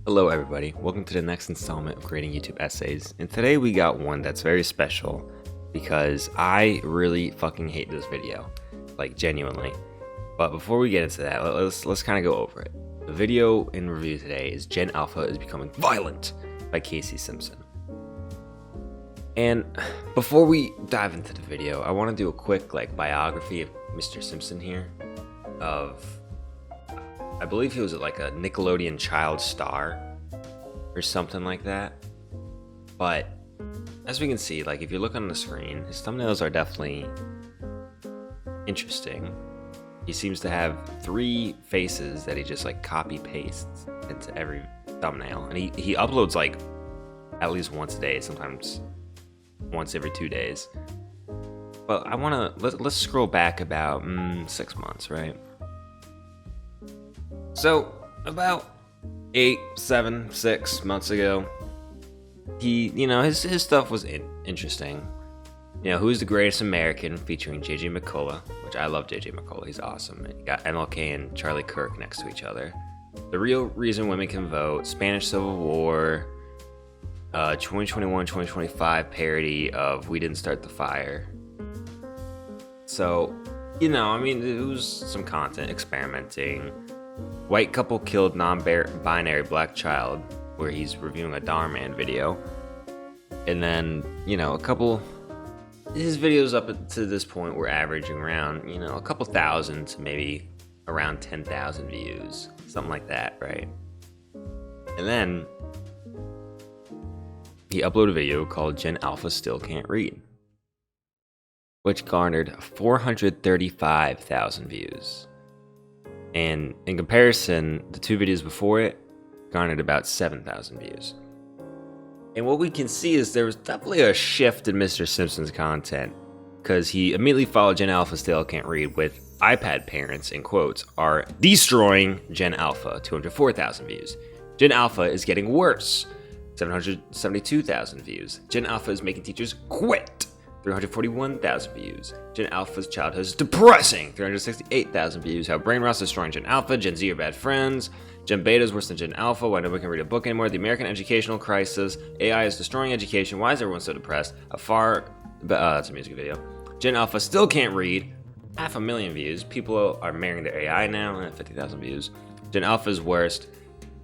Hello everybody, welcome to the next installment of Grading YouTube Essays, and today we got one that's very special because I really fucking hate this video, like genuinely. But before we get into that, let's kind of go over it. The video in review today is Gen Alpha is Becoming Violent by Casey Simpson. And before we dive into the video, I want to do a quick biography of Mr. Simpson here, I believe he was like a Nickelodeon child star or something like that. But as we can see, if you look on the screen, his thumbnails are definitely interesting. He seems to have 3 faces that he just copy pastes into every thumbnail, and he uploads at least once a day, sometimes once every 2 days. But I want to let's scroll back about 6 months, right? So about 8, 7, 6 months ago, he, his stuff was interesting. Who's the Greatest American, featuring JJ McCullough, which I love JJ McCullough, he's awesome. And you got MLK and Charlie Kirk next to each other. The Real Reason Women Can Vote, Spanish Civil War, 2021-2025 parody of We Didn't Start the Fire. So, it was some content experimenting. White couple killed non-binary black child, where he's reviewing a Dhar Man video. And then, his videos up to this point were averaging around, a couple thousand to maybe around 10,000 views. Something like that, right? And then he uploaded a video called Gen Alpha Still Can't Read, which garnered 435,000 views. And in comparison, the 2 videos before it garnered about 7,000 views. And what we can see is there was definitely a shift in Mr. Simpson's content, because he immediately followed Gen Alpha Still Can't Read with iPad parents, in quotes, are destroying Gen Alpha, 204,000 views. Gen Alpha is getting worse, 772,000 views. Gen Alpha is making teachers quit, 341,000 views. Gen Alpha's childhood is depressing, 368,000 views. How brain rot is destroying Gen Alpha. Gen Z are bad friends. Gen Beta is worse than Gen Alpha. Why nobody can read a book anymore. The American educational crisis. AI is destroying education. Why is everyone so depressed? That's a music video. Gen Alpha still can't read. 500,000 views. People are marrying their AI now. 50,000 views. Gen Alpha is worst.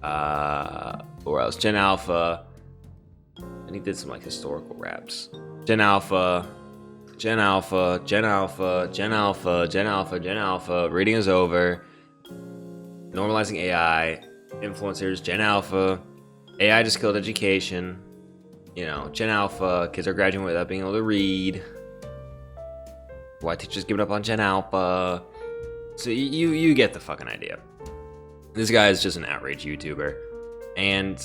Or else Gen Alpha. And he did some historical raps. Gen Alpha, Gen Alpha, Gen Alpha, Gen Alpha, Gen Alpha, Gen Alpha, reading is over, normalizing AI, influencers, Gen Alpha, AI just killed education, Gen Alpha, kids are graduating without being able to read, why teachers giving up on Gen Alpha. So you get the fucking idea. This guy is just an outrage YouTuber, and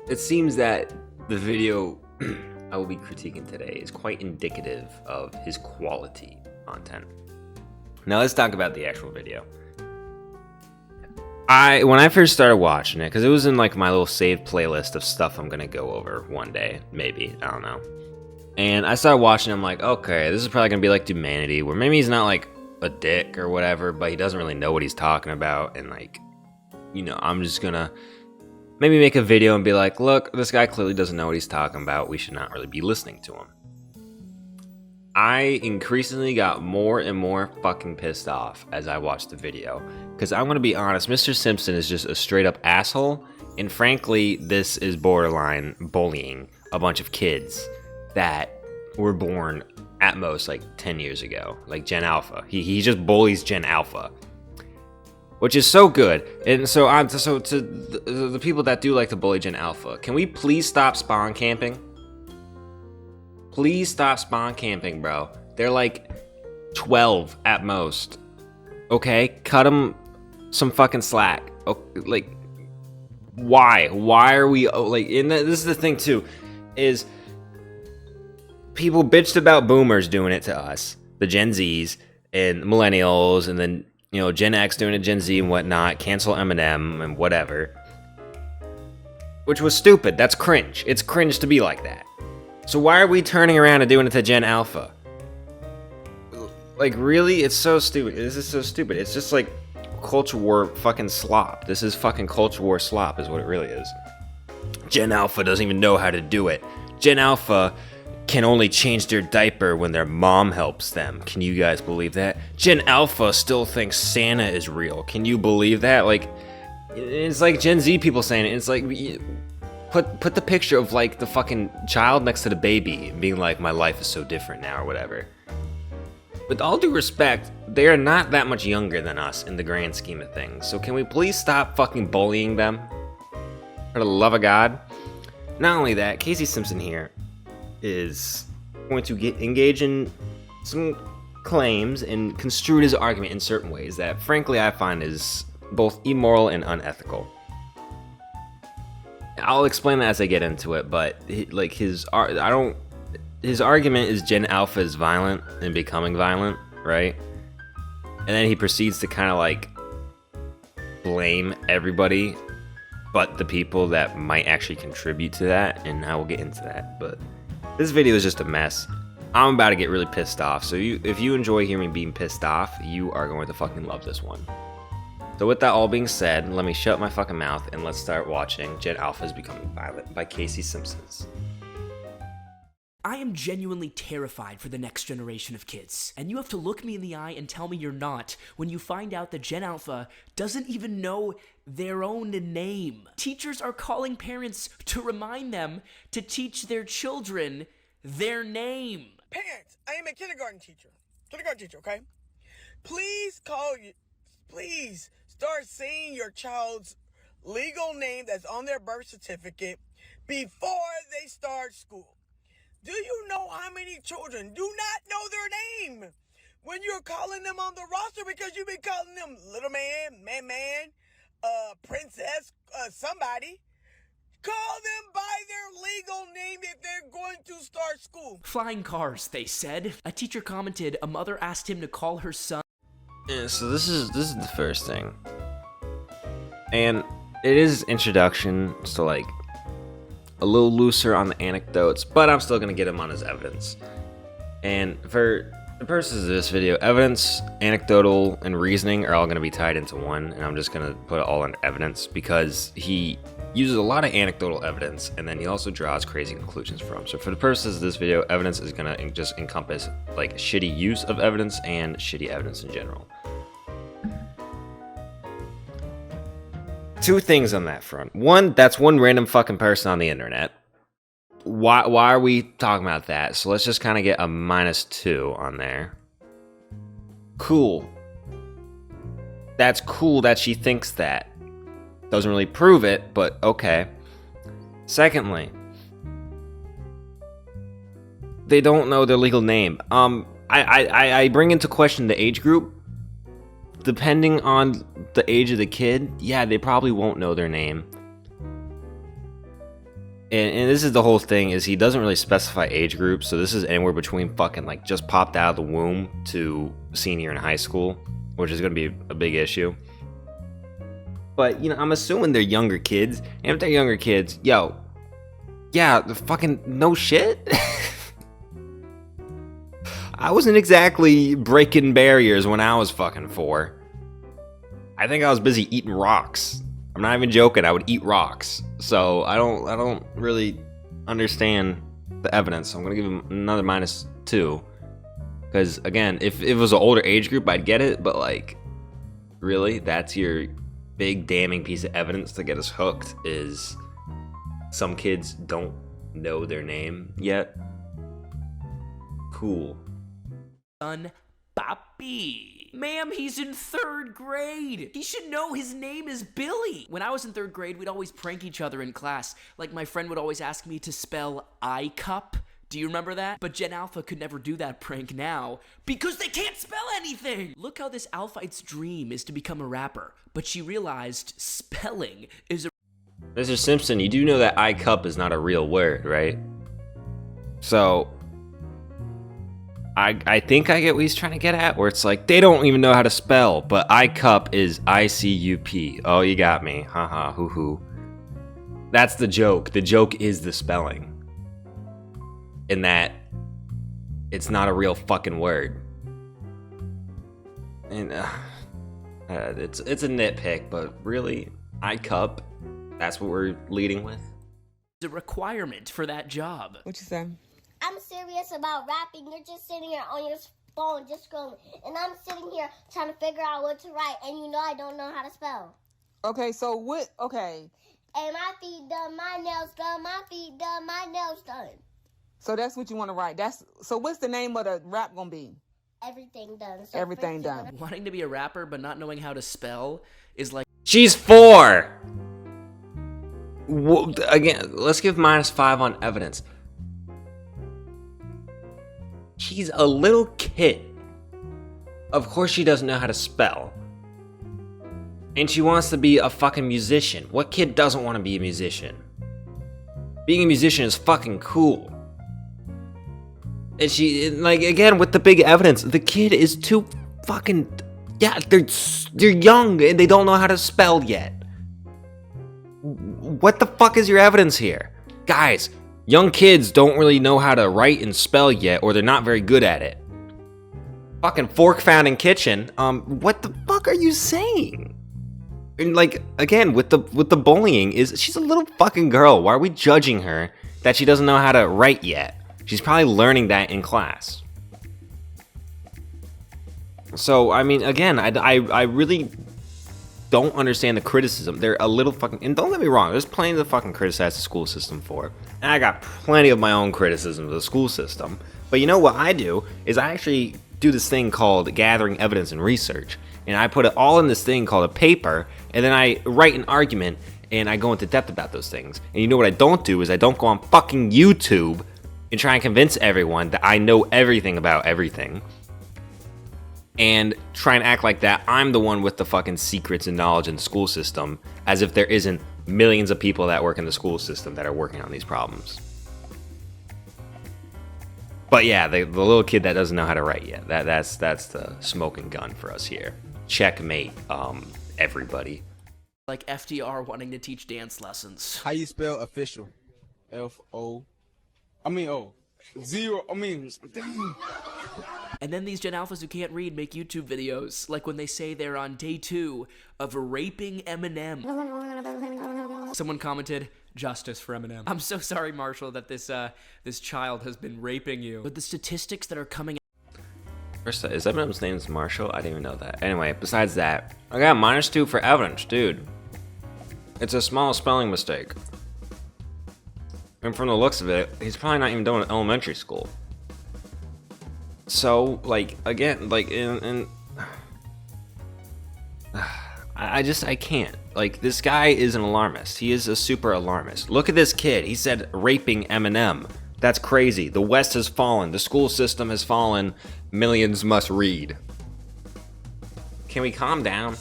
it seems that the video I will be critiquing today is quite indicative of his quality content. Now let's talk about the actual video. When I first started watching it, because it was in my little saved playlist of stuff I'm gonna go over one day, maybe, I don't know. And I started watching, I'm like, okay, this is probably gonna be like Humanity, where maybe he's not a dick or whatever, but he doesn't really know what he's talking about, and I'm just gonna maybe make a video and be like, look, this guy clearly doesn't know what he's talking about. We should not really be listening to him. I increasingly got more and more fucking pissed off as I watched the video. Because I'm going to be honest, Mr. Simpson is just a straight up asshole. And frankly, this is borderline bullying a bunch of kids that were born at most 10 years ago. Gen Alpha. He just bullies Gen Alpha, which is so good. And so to the people that do like to bully Gen Alpha, can we please stop spawn camping? Please stop spawn camping, bro. They're 12 at most. Okay, cut them some fucking slack. Why? Why are we and this is the thing too, is people bitched about boomers doing it to us, the Gen Zs and millennials, and then Gen X doing it, Gen Z and whatnot, cancel Eminem and whatever. Which was stupid. That's cringe. It's cringe to be like that. So why are we turning around and doing it to Gen Alpha? Really? It's so stupid. This is so stupid. It's just culture war fucking slop. This is fucking culture war slop is what it really is. Gen Alpha doesn't even know how to do it. Gen Alpha can only change their diaper when their mom helps them. Can you guys believe that? Gen Alpha still thinks Santa is real. Can you believe that? Like, it's like Gen Z people saying it. It's like, put the picture of like the fucking child next to the baby and being like, my life is so different now or whatever. With all due respect, they are not that much younger than us in the grand scheme of things. So can we please stop fucking bullying them? For the love of God. Not only that, Casey Simpson here is going to engage in some claims and construe his argument in certain ways that frankly I find is both immoral and unethical. I'll explain that as I get into it, but his argument is Gen Alpha is violent and becoming violent, right? And then he proceeds to kind of like blame everybody but the people that might actually contribute to that, and I will get into that. But this video is just a mess. I'm about to get really pissed off, so if you enjoy hearing me being pissed off, you are going to fucking love this one. So with that all being said, let me shut my fucking mouth and let's start watching Gen Alpha is Becoming Violent by Casey Simpson. I am genuinely terrified for the next generation of kids, and you have to look me in the eye and tell me you're not when you find out that Gen Alpha doesn't even know their own name. Teachers are calling parents to remind them to teach their children their name. Parents, I am a kindergarten teacher, okay? Please start saying your child's legal name that's on their birth certificate before they start school. Do you know how many children do not know their name when you're calling them on the roster because you've been calling them little man, man, princess, somebody? Call them by their legal name if they're going to start school. Flying cars, they said. A teacher commented a mother asked him to call her son. Yeah, so this is the first thing. And it is introduction to like a little looser on the anecdotes, but I'm still gonna get him on his evidence. And for the purposes of this video, evidence, anecdotal, and reasoning are all gonna be tied into one, and I'm just gonna put it all in evidence because he uses a lot of anecdotal evidence and then he also draws crazy conclusions from. So for the purposes of this video, evidence is gonna just encompass like shitty use of evidence and shitty evidence in general. Two things on that front. One, that's one random fucking person on the internet. Why are we talking about that? So let's just kind of get a -2 on there. Cool. That's cool that she thinks that. Doesn't really prove it, but okay. Secondly, they don't know their legal name. I bring into question the age group. Depending on the age of the kid, yeah, they probably won't know their name. And this is the whole thing, is he doesn't really specify age group, so this is anywhere between fucking like just popped out of the womb to senior in high school, which is going to be a big issue. But, you know, I'm assuming they're younger kids, and if they're younger kids, yo, yeah, the fucking no shit. I wasn't exactly breaking barriers when I was fucking 4. I think I was busy eating rocks. I'm not even joking, I would eat rocks. So I don't really understand the evidence. So I'm gonna give him another -2. Because again, if it was an older age group, I'd get it, but like, really? That's your big damning piece of evidence to get us hooked, is some kids don't know their name yet? Cool. Son, Papi. Ma'am, he's in 3rd grade. He should know his name is Billy. When I was in 3rd grade, we'd always prank each other in class. Like, my friend would always ask me to spell I cup. Do you remember that? But Gen Alpha could never do that prank now because they can't spell anything. Look how this Alphite's dream is to become a rapper, but she realized spelling is a... Mr. Simpson, you do know that I cup is not a real word, right? So I think I get what he's trying to get at, where it's like, they don't even know how to spell, but iCup is ICUP. Oh, you got me. Haha, hoo-hoo. That's the joke. The joke is the spelling. In that it's not a real fucking word. And, It's a nitpick, but really, iCup, that's what we're leading with. It's a requirement for that job. What you say? I'm serious about rapping. You're just sitting here on your phone just scrolling. And I'm sitting here trying to figure out what to write. And you know I don't know how to spell. Okay, so what? Okay. And my feet done, my nails done, my feet done, my nails done. So that's what you want to write. So what's the name of the rap gonna be? Everything done. So Everything done. Wanting to be a rapper but not knowing how to spell is like... She's 4! Again, let's give -5 on evidence. She's a little kid. Of course she doesn't know how to spell. And she wants to be a fucking musician. What kid doesn't want to be a musician? Being a musician is fucking cool. And she, like, again, with the big evidence, the kid is too fucking... Yeah, they're young and they don't know how to spell yet. What the fuck is your evidence here? Guys, young kids don't really know how to write and spell yet, or they're not very good at it. Fucking fork found in kitchen. What the fuck are you saying? And like, again, with the bullying, she's a little fucking girl. Why are we judging her that she doesn't know how to write yet? She's probably learning that in class. So, I mean, again, I really don't understand the criticism. They're a little fucking... And don't get me wrong, there's plenty to fucking criticize the school system for. And I got plenty of my own criticism of the school system. But you know what I do? Is I actually do this thing called gathering evidence and research. And I put it all in this thing called a paper. And then I write an argument and I go into depth about those things. And you know what I don't do is I don't go on fucking YouTube and try and convince everyone that I know everything about everything. And try and act like that I'm the one with the fucking secrets and knowledge in the school system, as if there isn't millions of people that work in the school system that are working on these problems. But yeah, the little kid that doesn't know how to write yet, that's the smoking gun for us here. Checkmate, everybody. Like FDR wanting to teach dance lessons. How you spell official? F-O... I mean, O. Zero, I mean... And then these Gen Alphas who can't read make YouTube videos, like when they say they're on day 2 of raping Eminem. Someone commented, "Justice for Eminem." I'm so sorry, Marshall, that this child has been raping you. But the statistics that are coming out... First, is Eminem's name Marshall? I didn't even know that. Anyway, besides that, I got -2 for evidence, dude. It's a small spelling mistake. And from the looks of it, he's probably not even done with elementary school. So, like, again, like, I can't. Like, this guy is an alarmist. He is a super alarmist. Look at this kid. He said raping Eminem. That's crazy. The West has fallen. The school system has fallen. Millions must read. Can we calm down?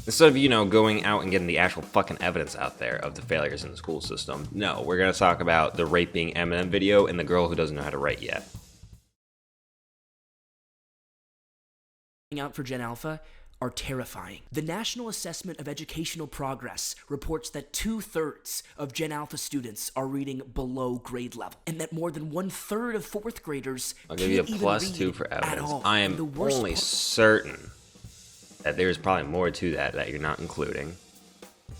Instead of, you know, going out and getting the actual fucking evidence out there of the failures in the school system, no, we're going to talk about the raping Eminem video and the girl who doesn't know how to write yet. out for Gen Alpha are terrifying. The National Assessment of Educational Progress reports that 2/3 of Gen Alpha students are reading below grade level, and that more than 1/3 of 4th graders I'll give you a can't +2 even for read at evidence. all. I And am the worst only certain that there's probably more to that you're not including.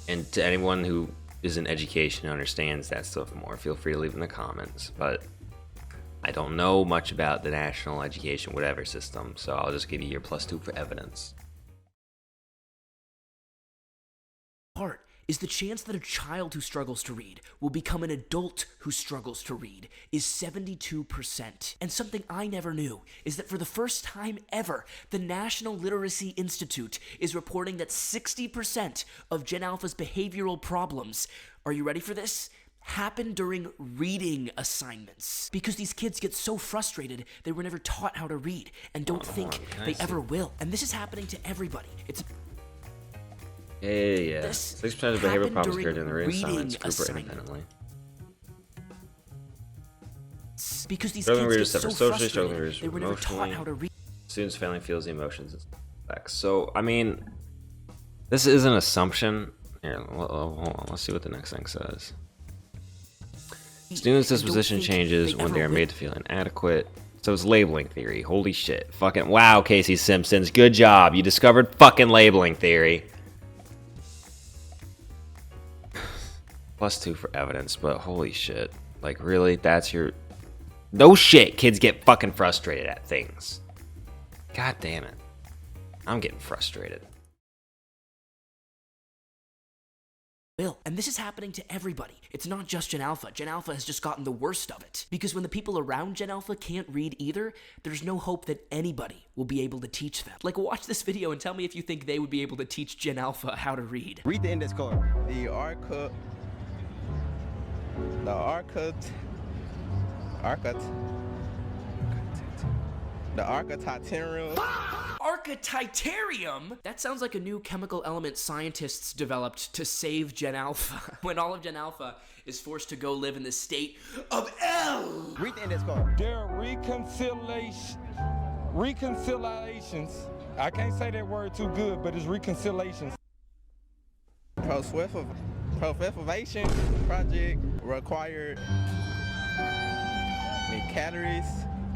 And to anyone who is in education and understands that stuff more, feel free to leave in the comments. But I don't know much about the national education whatever system, so I'll just give you your +2 for evidence. part is the chance that a child who struggles to read will become an adult who struggles to read is 72%. And something I never knew is that for the first time ever, the National Literacy Institute is reporting that 60% of Gen Alpha's behavioral problems, are you ready for this? Happen during reading assignments. Because these kids get so frustrated they were never taught how to read and don't think they ever will. And this is happening to everybody. It's Yeah. 6% of behavioral problems occurred during the reading assignments, group or independently. Because these Struggling kids readers get so suffer socially, struggling frustrated readers they were never taught emotionally. how to read. Students failing feels the emotions and effects. So, I mean, this is an assumption. Here, hold on. Let's see what the next thing says. Students' disposition changes when they are made to feel inadequate. So it's labeling theory. Holy shit. Fucking wow, Casey Simpsons. Good job. You discovered fucking labeling theory. +2 for evidence, but holy shit. Like, really? That's your... No shit. Kids get fucking frustrated at things. God damn it. I'm getting frustrated. Bill, and this is happening to everybody. It's not just Gen Alpha. Gen Alpha has just gotten the worst of it. Because when the people around Gen Alpha can't read either, there's no hope that anybody will be able to teach them. Like, watch this video and tell me if you think they would be able to teach Gen Alpha how to read. Read the index card. The architectural. Architecturium? That sounds like a new chemical element scientists developed to save Gen Alpha. When all of Gen Alpha is forced to go live in the state of L. Read the index card. There are reconciliations. I can't say that word too good, but it's reconciliations. Preservation project required calories,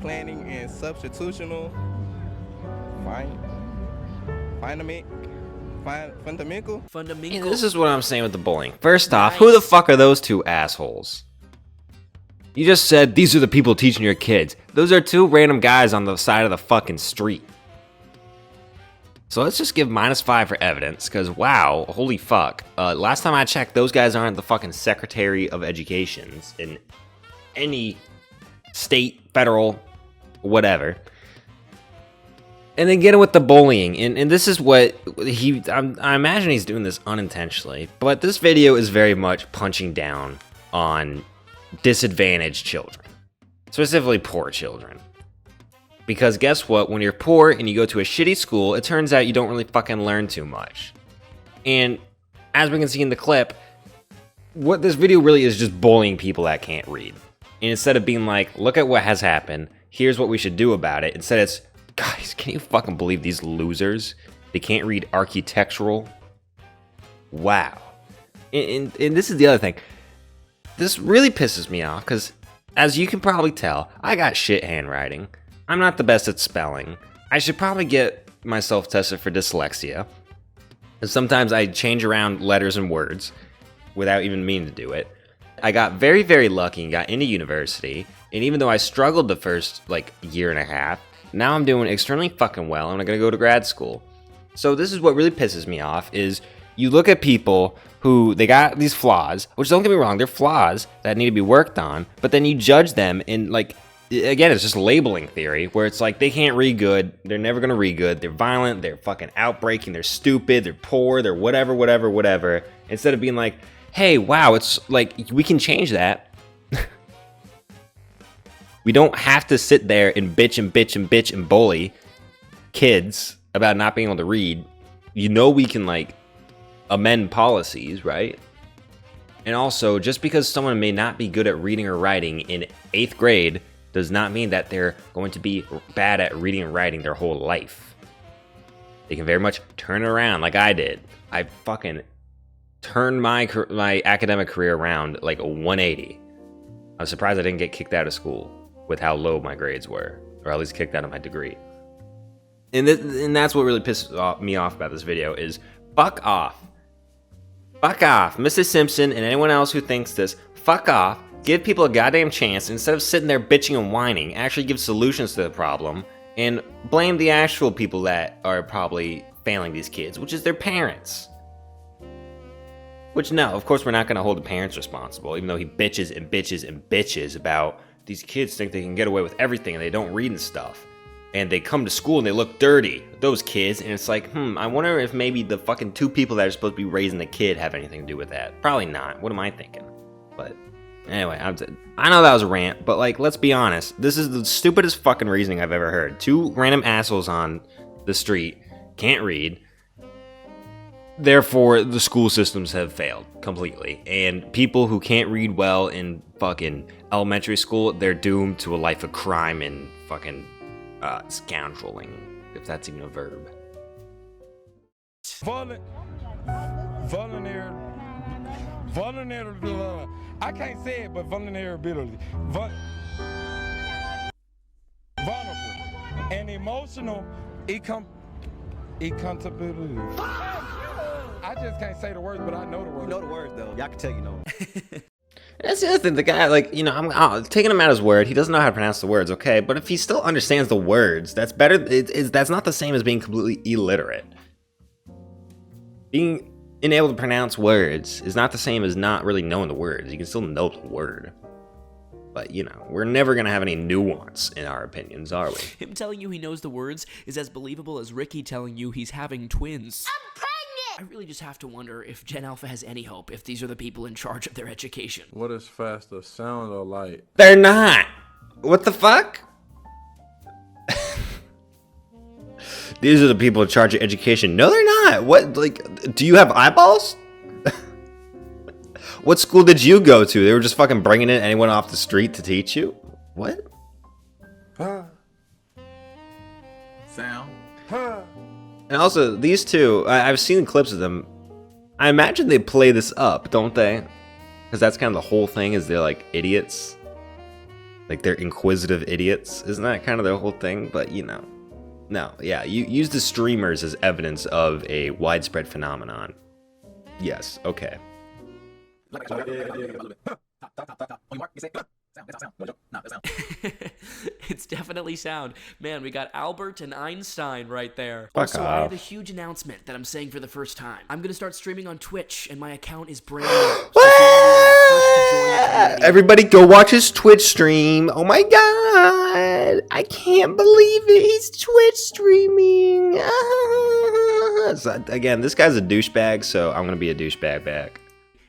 planning, and substitutional fundamental. And this is what I'm saying with the bullying. First off, who the fuck are those two assholes? You just said these are the people teaching your kids. Those are two random guys on the side of the fucking street. So let's just give -5 for evidence, because wow, holy fuck. Last time I checked, those guys aren't the fucking Secretary of Educations in any state, federal, whatever. And then get it with the bullying, and this is what I imagine he's doing this unintentionally, but this video is very much punching down on disadvantaged children, specifically poor children. Because guess what, when you're poor and you go to a shitty school, it turns out you don't really fucking learn too much. And as we can see in the clip, what this video really is just bullying people that can't read. And instead of being like, look at what has happened, here's what we should do about it, instead it's, guys, can you fucking believe these losers? They can't read architectural? Wow. And this is the other thing. This really pisses me off, because as you can probably tell, I got shit handwriting. I'm not the best at spelling. I should probably get myself tested for dyslexia. And sometimes I change around letters and words without even meaning to do it. I got very, very lucky and got into university. And even though I struggled the first, year and a half, now I'm doing extremely fucking well and I'm gonna go to grad school. So this is what really pisses me off, is you look at people who, they got these flaws, which don't get me wrong, they're flaws that need to be worked on, but then you judge them in again, it's just labeling theory, where it's like, they can't read good, they're never gonna read good, they're violent, they're fucking outbreaking, they're stupid, they're poor, they're whatever, instead of being like, hey, wow, it's like, we can change that. We don't have to sit there and bitch and bully kids about not being able to read. You know, we can amend policies, right? And also, just because someone may not be good at reading or writing in 8th grade does not mean that they're going to be bad at reading and writing their whole life. They can very much turn it around like I did. I fucking turned my academic career around like a 180. I was surprised I didn't get kicked out of school with how low my grades were, or at least kicked out of my degree. And that's what really pisses me off about this video is, fuck off. Fuck off. Mrs. Simpson and anyone else who thinks this, fuck off. Give people a goddamn chance. Instead of sitting there bitching and whining, actually give solutions to the problem, and blame the actual people that are probably failing these kids, which is their parents. Which, no, of course we're not going to hold the parents responsible, even though he bitches about these kids think they can get away with everything and they don't read and stuff. And they come to school and they look dirty, those kids, and it's like, I wonder if maybe the fucking 2 people that are supposed to be raising the kid have anything to do with that. Probably not. What am I thinking? But anyway, I know that was a rant, but let's be honest. This is the stupidest fucking reasoning I've ever heard. 2 random assholes on the street can't read. Therefore, the school systems have failed completely. And people who can't read well in fucking elementary school, they're doomed to a life of crime and fucking scoundreling, if that's even a verb. Vulnerability. I can't say it, but vulnerability. and emotional accountability. I just can't say the words, but I know the words. You know the words though. Y'all can tell you know. That's the other thing. The guy, like, you know, I'm taking him at his word. He doesn't know how to pronounce the words, okay? But if he still understands the words, that's better. That's not the same as being completely illiterate. Being unable to pronounce words is not the same as not really knowing the words. You can still know the word. But, you know, we're never going to have any nuance in our opinions, are we? Him telling you he knows the words is as believable as Ricky telling you he's having twins. I'm pregnant! I really just have to wonder if Gen Alpha has any hope if these are the people in charge of their education. What is faster, sound or light? They're not! What the fuck? These are the people in charge of education. No, they're not! What, like, do you have eyeballs? What school did you go to? They were just fucking bringing in anyone off the street to teach you? What? Sound. And also, these two, I've seen clips of them. I imagine they play this up, don't they? Because that's kind of the whole thing, is they're like idiots. Like, they're inquisitive idiots. Isn't that kind of their whole thing? But, you know. No, yeah, you use the streamers as evidence of a widespread phenomenon. Yes, okay. It's definitely sound. Man, we got Albert and Einstein right there. Fuck Also, I have off. a huge announcement that I'm saying for the first time. I'm gonna start streaming on Twitch, and my account is brand new. So if you wanna be the first to join the community, Everybody go watch his Twitch stream. Oh my god. I can't believe it. He's Twitch streaming. So, again, this guy's a douchebag, so I'm going to be a douchebag back.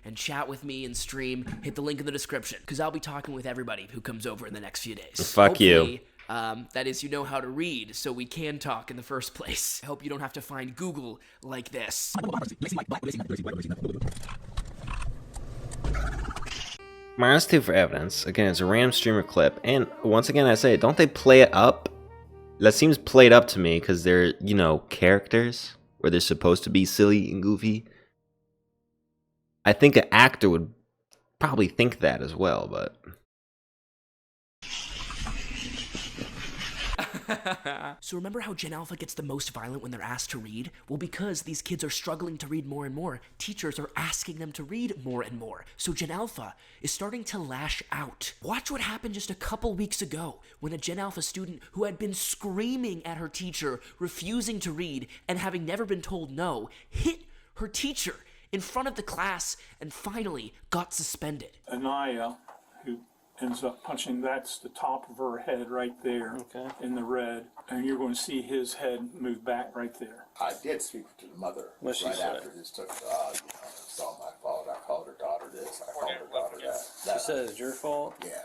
and chat with me and stream, hit the link in the description, because I'll be talking with everybody who comes over in the next few days. Fuck you. Hopefully, that is, you know how to read, so we can talk in the first place. I hope you don't have to find Google like this. -2 for evidence. Again, it's a random streamer clip. And once again, I say, don't they play it up? That seems played up to me because they're, you know, characters where they're supposed to be silly and goofy. I think an actor would probably think that as well, but... So remember how Gen Alpha gets the most violent when they're asked to read? Well, because these kids are struggling to read more and more, teachers are asking them to read more and more. So Gen Alpha is starting to lash out. Watch what happened just a couple weeks ago when a Gen Alpha student who had been screaming at her teacher, refusing to read, and having never been told no, hit her teacher in front of the class and finally got suspended. Anaya, who ends up punching, that's the top of her head right there, in the red, and you're going to see his head move back right there. I did speak to the mother right after this took, it's all my fault. I called her daughter this, I called her daughter that. She said it's your fault? Yeah.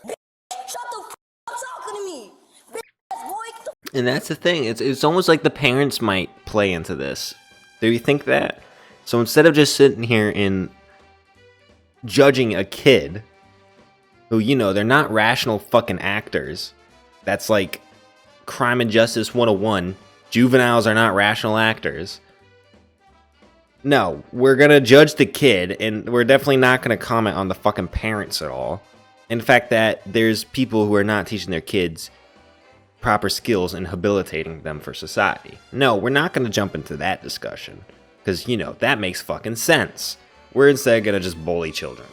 Shut the f up talking to me! Bitch, boy, get the And that's the thing. It's almost like the parents might play into this. Do you think that? So instead of just sitting here and judging a kid who, you know, they're not rational fucking actors. That's like Crime and Justice 101. Juveniles are not rational actors. No, we're gonna judge the kid, and we're definitely not gonna comment on the fucking parents at all. In fact, that there's people who are not teaching their kids proper skills and habilitating them for society. No, we're not gonna jump into that discussion. Because, you know, that makes fucking sense. We're instead gonna just bully children.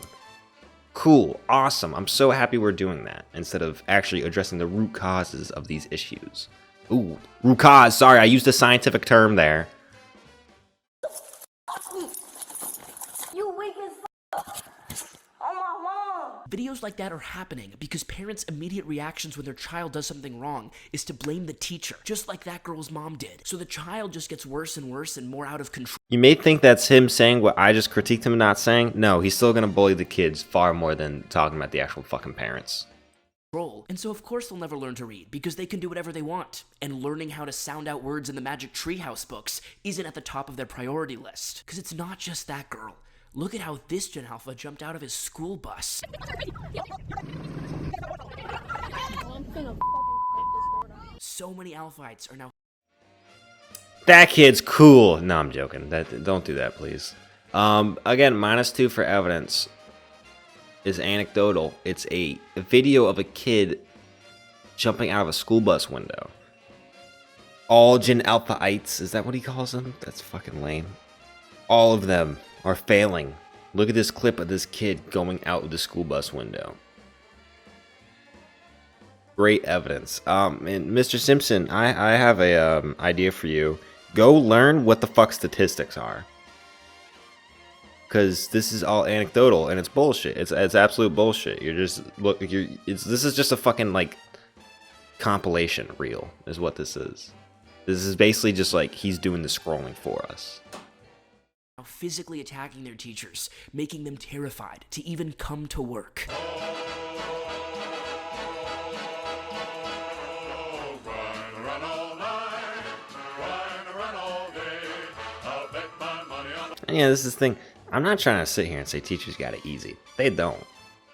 Cool, awesome, I'm so happy we're doing that, instead of actually addressing the root causes of these issues. Ooh, root cause, sorry, I used a scientific term there. You weak as f. Oh my mom. Videos like that are happening because parents' immediate reactions when their child does something wrong is to blame the teacher, just like that girl's mom did. So the child just gets worse and worse and more out of control. You may think that's him saying what I just critiqued him not saying. No, he's still gonna bully the kids far more than talking about the actual fucking parents. And so of course they'll never learn to read because they can do whatever they want. And learning how to sound out words in the Magic Treehouse books isn't at the top of their priority list. Because it's not just that girl. Look at how this Gen Alpha jumped out of his school bus. So many Alphites are now... That kid's cool. No, I'm joking. Don't do that, please. Again, -2 for evidence is anecdotal. It's a video of a kid jumping out of a school bus window. All Gen Alphaites, is that what he calls them? That's fucking lame. All of them are failing. Look at this clip of this kid going out of the school bus window. Great evidence. And Mr. Simpson, I have a idea for you. Go learn what the fuck statistics are. Because this is all anecdotal and it's bullshit. It's absolute bullshit. You're just this is just a fucking like compilation reel is what this is. This is basically just like he's doing the scrolling for us. Physically attacking their teachers, making them terrified to even come to work. And yeah, this is the thing. I'm not trying to sit here and say teachers got it easy. They don't.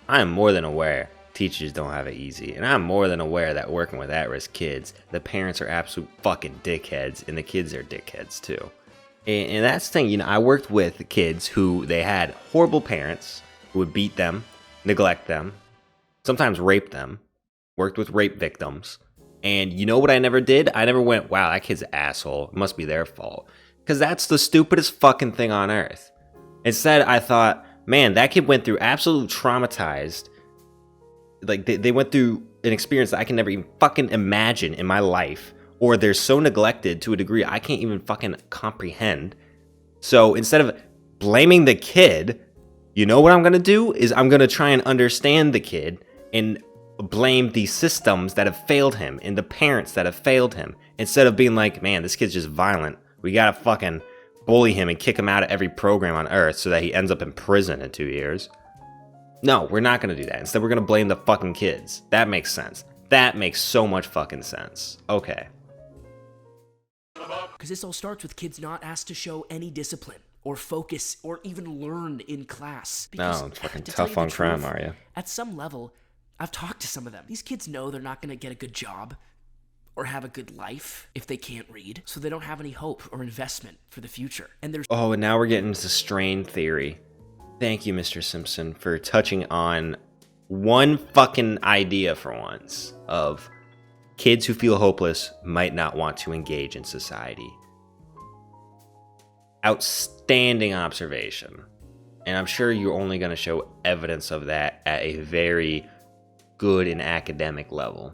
I am more than aware teachers don't have it easy. And I'm more than aware that working with at-risk kids, the parents are absolute fucking dickheads, and the kids are dickheads too. And that's the thing, you know, I worked with kids who they had horrible parents who would beat them, neglect them, sometimes rape them, worked with rape victims. And you know what I never did? I never went, wow, that kid's an asshole. It must be their fault. Because that's the stupidest fucking thing on earth. Instead, I thought, man, that kid went through absolute traumatized. Like, they went through an experience that I can never even fucking imagine in my life. Or they're so neglected to a degree I can't even fucking comprehend. So instead of blaming the kid, you know what I'm going to do? Is I'm going to try and understand the kid and blame the systems that have failed him and the parents that have failed him. Instead of being like, man, this kid's just violent. We got to fucking bully him and kick him out of every program on earth so that he ends up in prison in 2 years. No, we're not going to do that. Instead, we're going to blame the fucking kids. That makes sense. That makes so much fucking sense. Okay. Because this all starts with kids not asked to show any discipline or focus or even learn in class. Because, no, it's fucking to tough on crime, are you? At some level, I've talked to some of them. These kids know they're not going to get a good job or have a good life if they can't read, so they don't have any hope or investment for the future. And there's and now we're getting into strain theory. Thank you, Mr. Simpson, for touching on one fucking idea for once of kids who feel hopeless might not want to engage in society. Outstanding observation. And I'm sure you're only going to show evidence of that at a very good and academic level.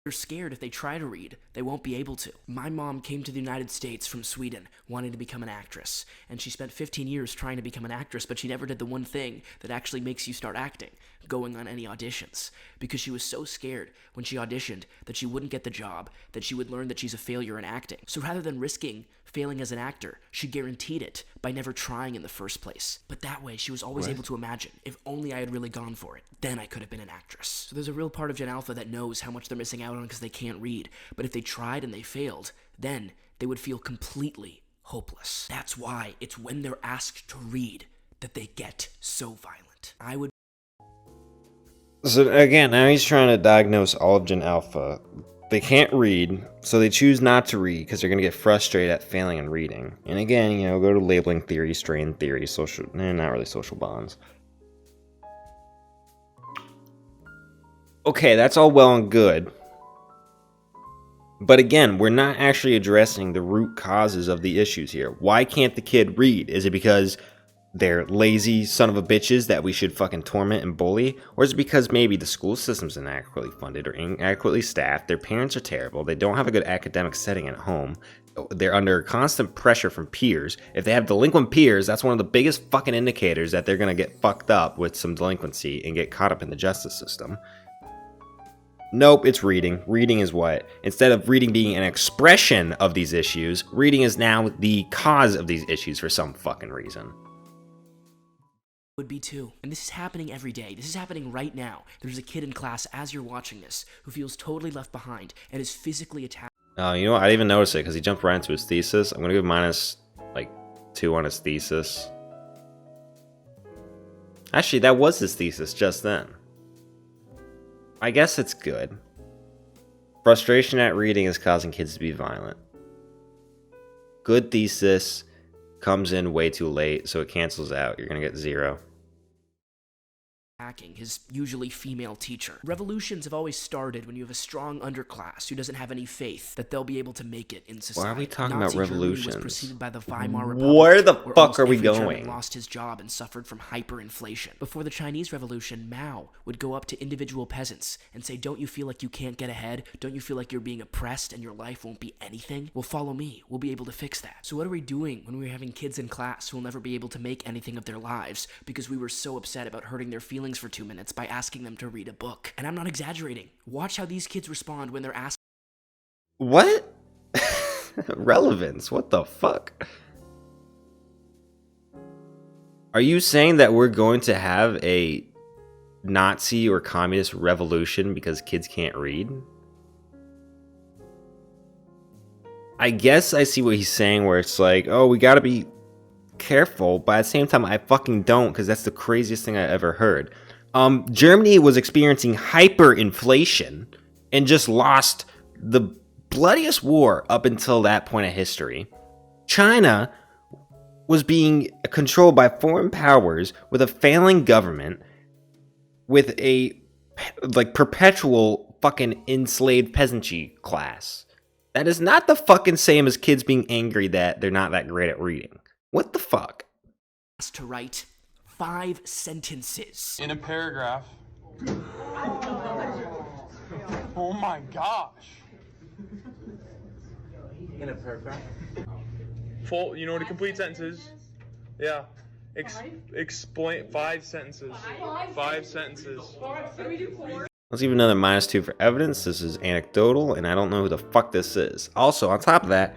They're scared if they try to read, they won't be able to. My mom came to the United States from Sweden wanting to become an actress, and she spent 15 years trying to become an actress, but she never did the one thing that actually makes you start acting, going on any auditions, because she was so scared when she auditioned that she wouldn't get the job, that she would learn that she's a failure in acting. So rather than risking failing as an actor, she guaranteed it by never trying in the first place. But that way, she was always able to imagine, if only I had really gone for it, then I could have been an actress. So there's a real part of Gen Alpha that knows how much they're missing out on because they can't read. But if they tried and they failed, then they would feel completely hopeless. That's why it's when they're asked to read that they get so violent. So again, now he's trying to diagnose all of Gen Alpha. They can't read, so they choose not to read because they're going to get frustrated at failing in reading. And again, you know, go to labeling theory, strain theory, not really social bonds. Okay, that's all well and good. But again, we're not actually addressing the root causes of the issues here. Why can't the kid read? Is it because they're lazy son of a bitches that we should fucking torment and bully? Or is it because maybe the school system's inadequately funded or inadequately staffed, their parents are terrible, they don't have a good academic setting at home, they're under constant pressure from peers? If they have delinquent peers, that's one of the biggest fucking indicators that they're gonna get fucked up with some delinquency and get caught up in the justice system. Nope, it's reading. Reading is what? Instead of reading being an expression of these issues, reading is now the cause of these issues for some fucking reason. Would be too. And this is happening every day. This is happening right now. There's a kid in class as you're watching this who feels totally left behind and is physically attacked. Oh, you know what? I didn't even notice it because he jumped right into his thesis. I'm going to give -2 on his thesis. Actually, that was his thesis just then. I guess it's good. Frustration at reading is causing kids to be violent. Good thesis comes in way too late, so it cancels out. You're going to get 0. attacking his usually female teacher. Revolutions have always started when you have a strong underclass who doesn't have any faith that they'll be able to make it in society. Why are we talking Nazi about Germany revolutions? was preceded by the Weimar Republic, Where the where fuck are almost we every German going? lost his job and suffered from hyperinflation. Before the Chinese Revolution, Mao would go up to individual peasants and say, "Don't you feel like you can't get ahead? Don't you feel like you're being oppressed and your life won't be anything? Well, follow me. We'll be able to fix that." So what are we doing when we're having kids in class who will never be able to make anything of their lives because we were so upset about hurting their feelings for 2 minutes by asking them to read a book? And I'm not exaggerating. Watch how these kids respond when they're asked. What? Relevance? What the fuck? Are you saying that we're going to have a Nazi or communist revolution because kids can't read? I guess I see what he's saying, where it's like, oh, we gotta be careful, but at the same time, I fucking don't, because that's the craziest thing I ever heard. Germany was experiencing hyperinflation and just lost the bloodiest war up until that point of history. China was being controlled by foreign powers with a failing government, with a like perpetual fucking enslaved peasantry class. That is not the fucking same as kids being angry that they're not that great at reading. What the fuck? To write 5 sentences. In a paragraph. Oh my gosh. In a paragraph. Full, you know what a complete sentence is? Yeah. Explain 5 sentences. 5 sentences. Let's give another -2 for evidence. This is anecdotal, and I don't know who the fuck this is. Also, on top of that,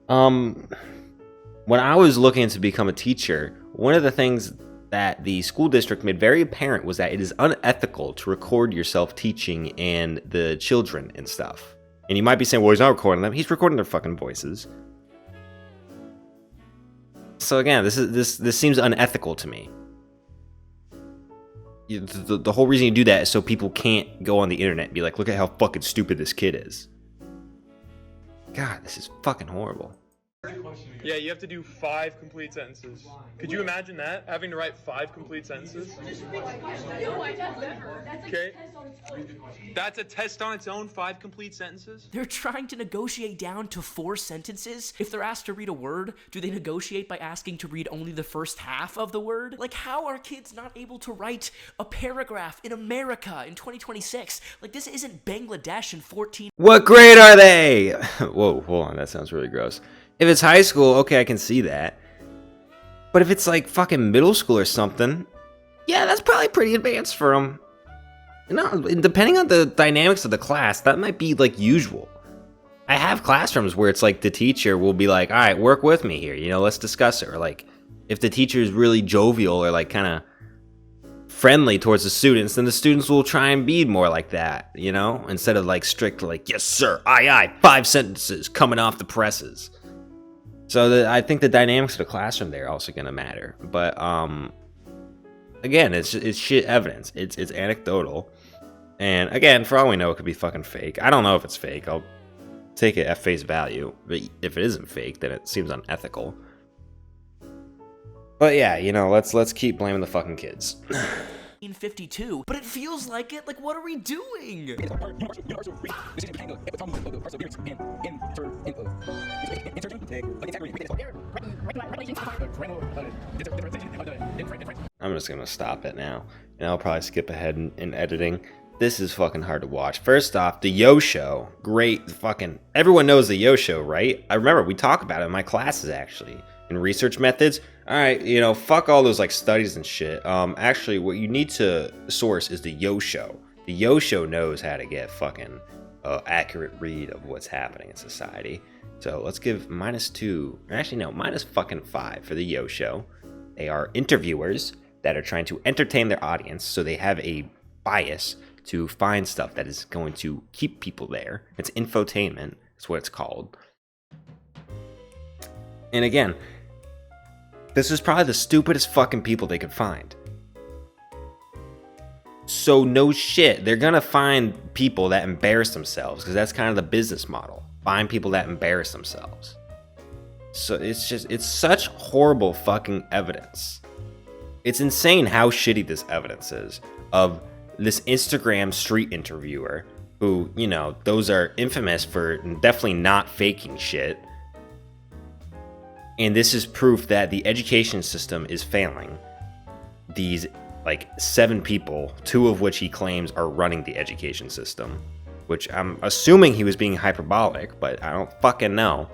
when I was looking to become a teacher, one of the things that the school district made very apparent was that it is unethical to record yourself teaching and the children and stuff. And you might be saying, well, he's not recording them. He's recording their fucking voices. So again, this seems unethical to me. The whole reason you do that is so people can't go on the internet and be like, look at how fucking stupid this kid is. God, this is fucking horrible. Yeah, you have to do 5 complete sentences. Could you imagine that? Having to write 5 complete sentences? Okay. That's a test on its own, 5 complete sentences? They're trying to negotiate down to 4 sentences. If they're asked to read a word, do they negotiate by asking to read only the first half of the word? Like, how are kids not able to write a paragraph in America in 2026? Like, this isn't Bangladesh in 14... What grade are they? Whoa, hold on, that sounds really gross. If it's high school, okay, I can see that. But if it's like fucking middle school or something, yeah, that's probably pretty advanced for them. No, depending on the dynamics of the class, that might be like usual. I have classrooms where it's like the teacher will be like, all right, work with me here, you know, let's discuss it. Or like, if the teacher is really jovial or like kind of friendly towards the students, then the students will try and be more like that, you know, instead of like strict, like, yes, sir, aye, aye, 5 sentences coming off the presses. So I think the dynamics of the classroom there are also going to matter. But again, it's shit evidence. It's anecdotal. And again, for all we know, it could be fucking fake. I don't know if it's fake. I'll take it at face value. But if it isn't fake, then it seems unethical. But yeah, you know, let's keep blaming the fucking kids. 1952, but it feels like it. Like, what are we doing? I'm just gonna stop it now, and I'll probably skip ahead in editing. This is fucking hard to watch. First off, the Yo Show, great fucking. Everyone knows the Yo Show, right? I remember we talk about it in my classes actually. In research methods, all right, you know, fuck all those like studies and shit. Actually, what you need to source is the Yo Show. The Yo Show knows how to get fucking accurate read of what's happening in society. So let's give -2, or actually no, -5 for the Yo Show. They are interviewers that are trying to entertain their audience, so they have a bias to find stuff that is going to keep people there. It's infotainment, that's what it's called. And again, this is probably the stupidest fucking people they could find. So no shit, they're gonna find people that embarrass themselves, because that's kind of the business model. Find people that embarrass themselves. So it's such horrible fucking evidence. It's insane how shitty this evidence is of this Instagram street interviewer who, you know, those are infamous for definitely not faking shit. And this is proof that the education system is failing. These, like, 7 people, 2 of which he claims are running the education system, which I'm assuming he was being hyperbolic, but I don't fucking know.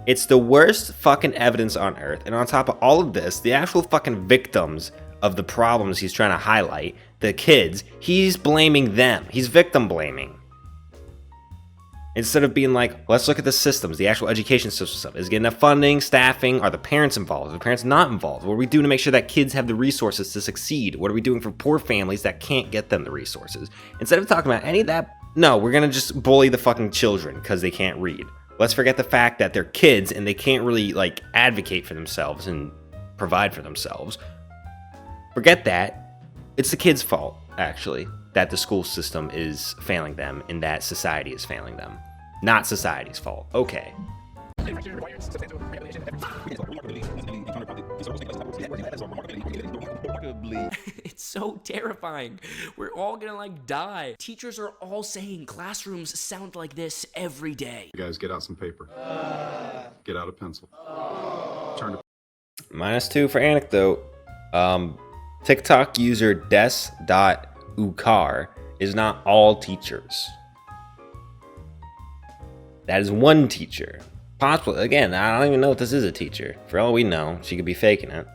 It's the worst fucking evidence on earth, and on top of all of this, the actual fucking victims of the problems he's trying to highlight, the kids, he's blaming them. He's victim blaming. Instead of being like, let's look at the systems, the actual education system stuff. Is it getting enough funding, staffing? Are the parents involved? Are the parents not involved? What are we doing to make sure that kids have the resources to succeed? What are we doing for poor families that can't get them the resources? Instead of talking about any of that, no, we're gonna just bully the fucking children because they can't read. Let's forget the fact that they're kids and they can't really, like, advocate for themselves and provide for themselves. Forget that. It's the kids' fault, actually, that the school system is failing them and that society is failing them. Not society's fault. Okay. It's so terrifying. We're all gonna, like, die. Teachers are all saying classrooms sound like this every day. You guys get out some paper. Get out a pencil. Turn to -2 for anecdote. TikTok user des.ukar is not all teachers. That is one teacher. Possibly, again, I don't even know if this is a teacher. For all we know, she could be faking it.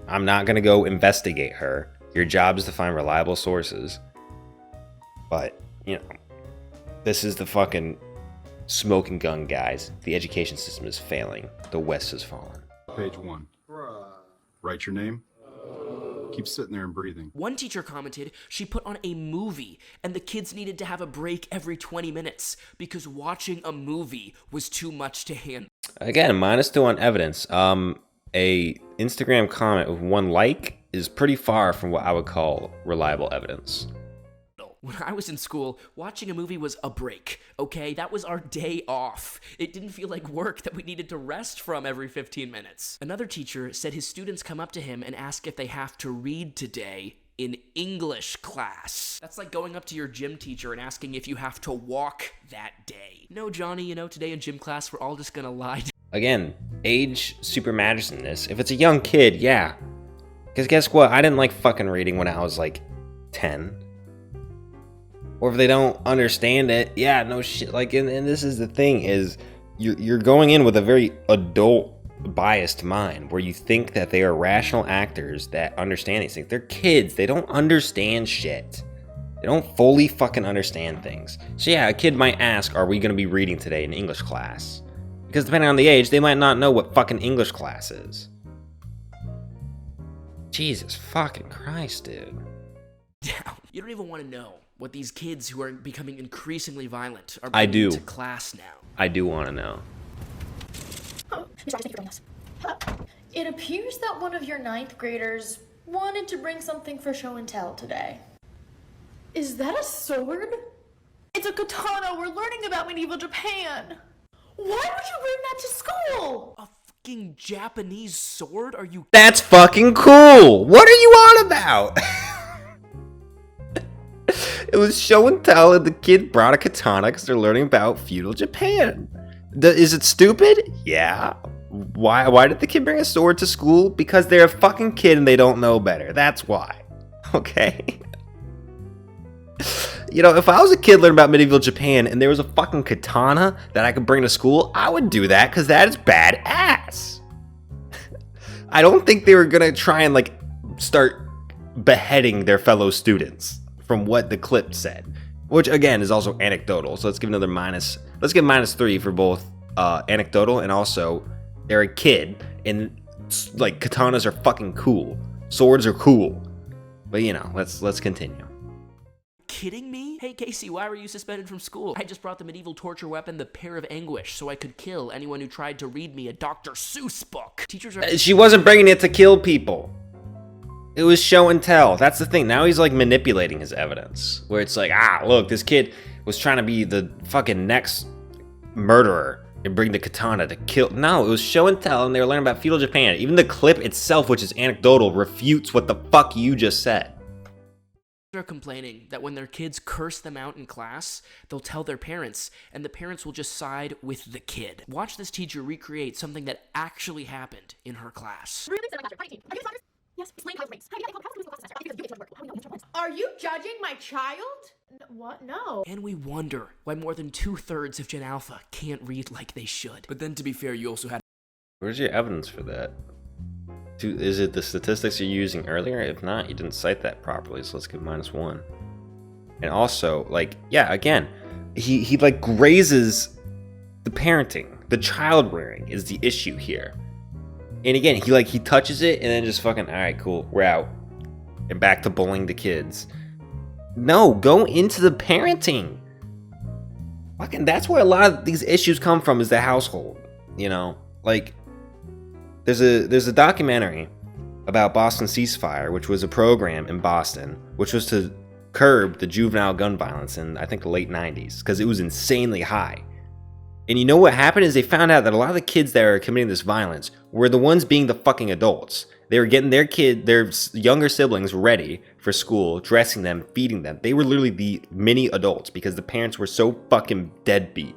I'm not gonna go investigate her. Your job is to find reliable sources. But, you know, this is the fucking smoking gun, guys. The education system is failing. The West has fallen. page 1. Write your name. Keep sitting there and breathing. One teacher commented she put on a movie and the kids needed to have a break every 20 minutes because watching a movie was too much to handle. Again, -2 on evidence. A Instagram comment with 1 like is pretty far from what I would call reliable evidence. When I was in school, watching a movie was a break, okay? That was our day off. It didn't feel like work that we needed to rest from every 15 minutes. Another teacher said his students come up to him and ask if they have to read today in English class. That's like going up to your gym teacher and asking if you have to walk that day. No, Johnny, you know, today in gym class, we're all just gonna lie. Again, age super matters in this. If it's a young kid, yeah. Because guess what? I didn't like fucking reading when I was like 10. Or if they don't understand it, yeah, no shit. Like, and this is the thing, is you're going in with a very adult biased mind where you think that they are rational actors that understand these things. They're kids. They don't understand shit. They don't fully fucking understand things. So yeah, a kid might ask, are we going to be reading today in English class? Because depending on the age, they might not know what fucking English class is. Jesus fucking Christ, dude. You don't even want to know what these kids who are becoming increasingly violent are I bringing do. to class now. I do want to know. Oh, thank you for joining us. It appears that one of your 9th graders wanted to bring something for show and tell today. Is that a sword? It's a katana. We're learning about medieval Japan. Why would you bring that to school? A fucking Japanese sword? Are you... That's fucking cool! What are you on about? It was show and tell, and the kid brought a katana because they're learning about feudal Japan. Is it stupid? Yeah. Why did the kid bring a sword to school? Because they're a fucking kid and they don't know better. That's why. Okay? You know, if I was a kid learning about medieval Japan and there was a fucking katana that I could bring to school, I would do that because that is badass. I don't think they were gonna try and, like, start beheading their fellow students from what the clip said, which again is also anecdotal. So let's give another minus. Let's give -3 for both anecdotal and also they're a kid and, like, katanas are fucking cool. Swords are cool. But you know, let's continue. Kidding me? Hey Casey, why were you suspended from school? I just brought the medieval torture weapon, the Pear of Anguish, so I could kill anyone who tried to read me a Dr. Seuss book. Teachers are... She wasn't bringing it to kill people. It was show and tell. That's the thing. Now he's, like, manipulating his evidence. Where it's like, look, this kid was trying to be the fucking next murderer. and bring the katana to kill. No, it was show and tell, and they were learning about feudal Japan. Even the clip itself, which is anecdotal, refutes what the fuck you just said. Are complaining that when their kids curse them out in class, they'll tell their parents, and the parents will just side with the kid. Watch this teacher recreate something that actually happened in her class. Are you judging my child? What? No. And we wonder why more than 2/3 of Gen Alpha can't read like they should. But then, to be fair, you also had... Where's your evidence for that? Is it the statistics you're using earlier? If not, you didn't cite that properly, so let's give -1. And also, like, yeah, again, he like grazes the parenting. The child rearing is the issue here. And again, he touches it and then just fucking, all right, cool, we're out. And back to bullying the kids. No, go into the parenting. Fucking, that's where a lot of these issues come from, is the household. You know, like, there's a documentary about Boston Ceasefire, which was a program in Boston, which was to curb the juvenile gun violence in, I think, the late 90s, because it was insanely high. And you know what happened is they found out that a lot of the kids that are committing this violence were the ones being the fucking adults. They were getting their younger siblings ready for school, dressing them, feeding them. They were literally the mini adults because the parents were so fucking deadbeat.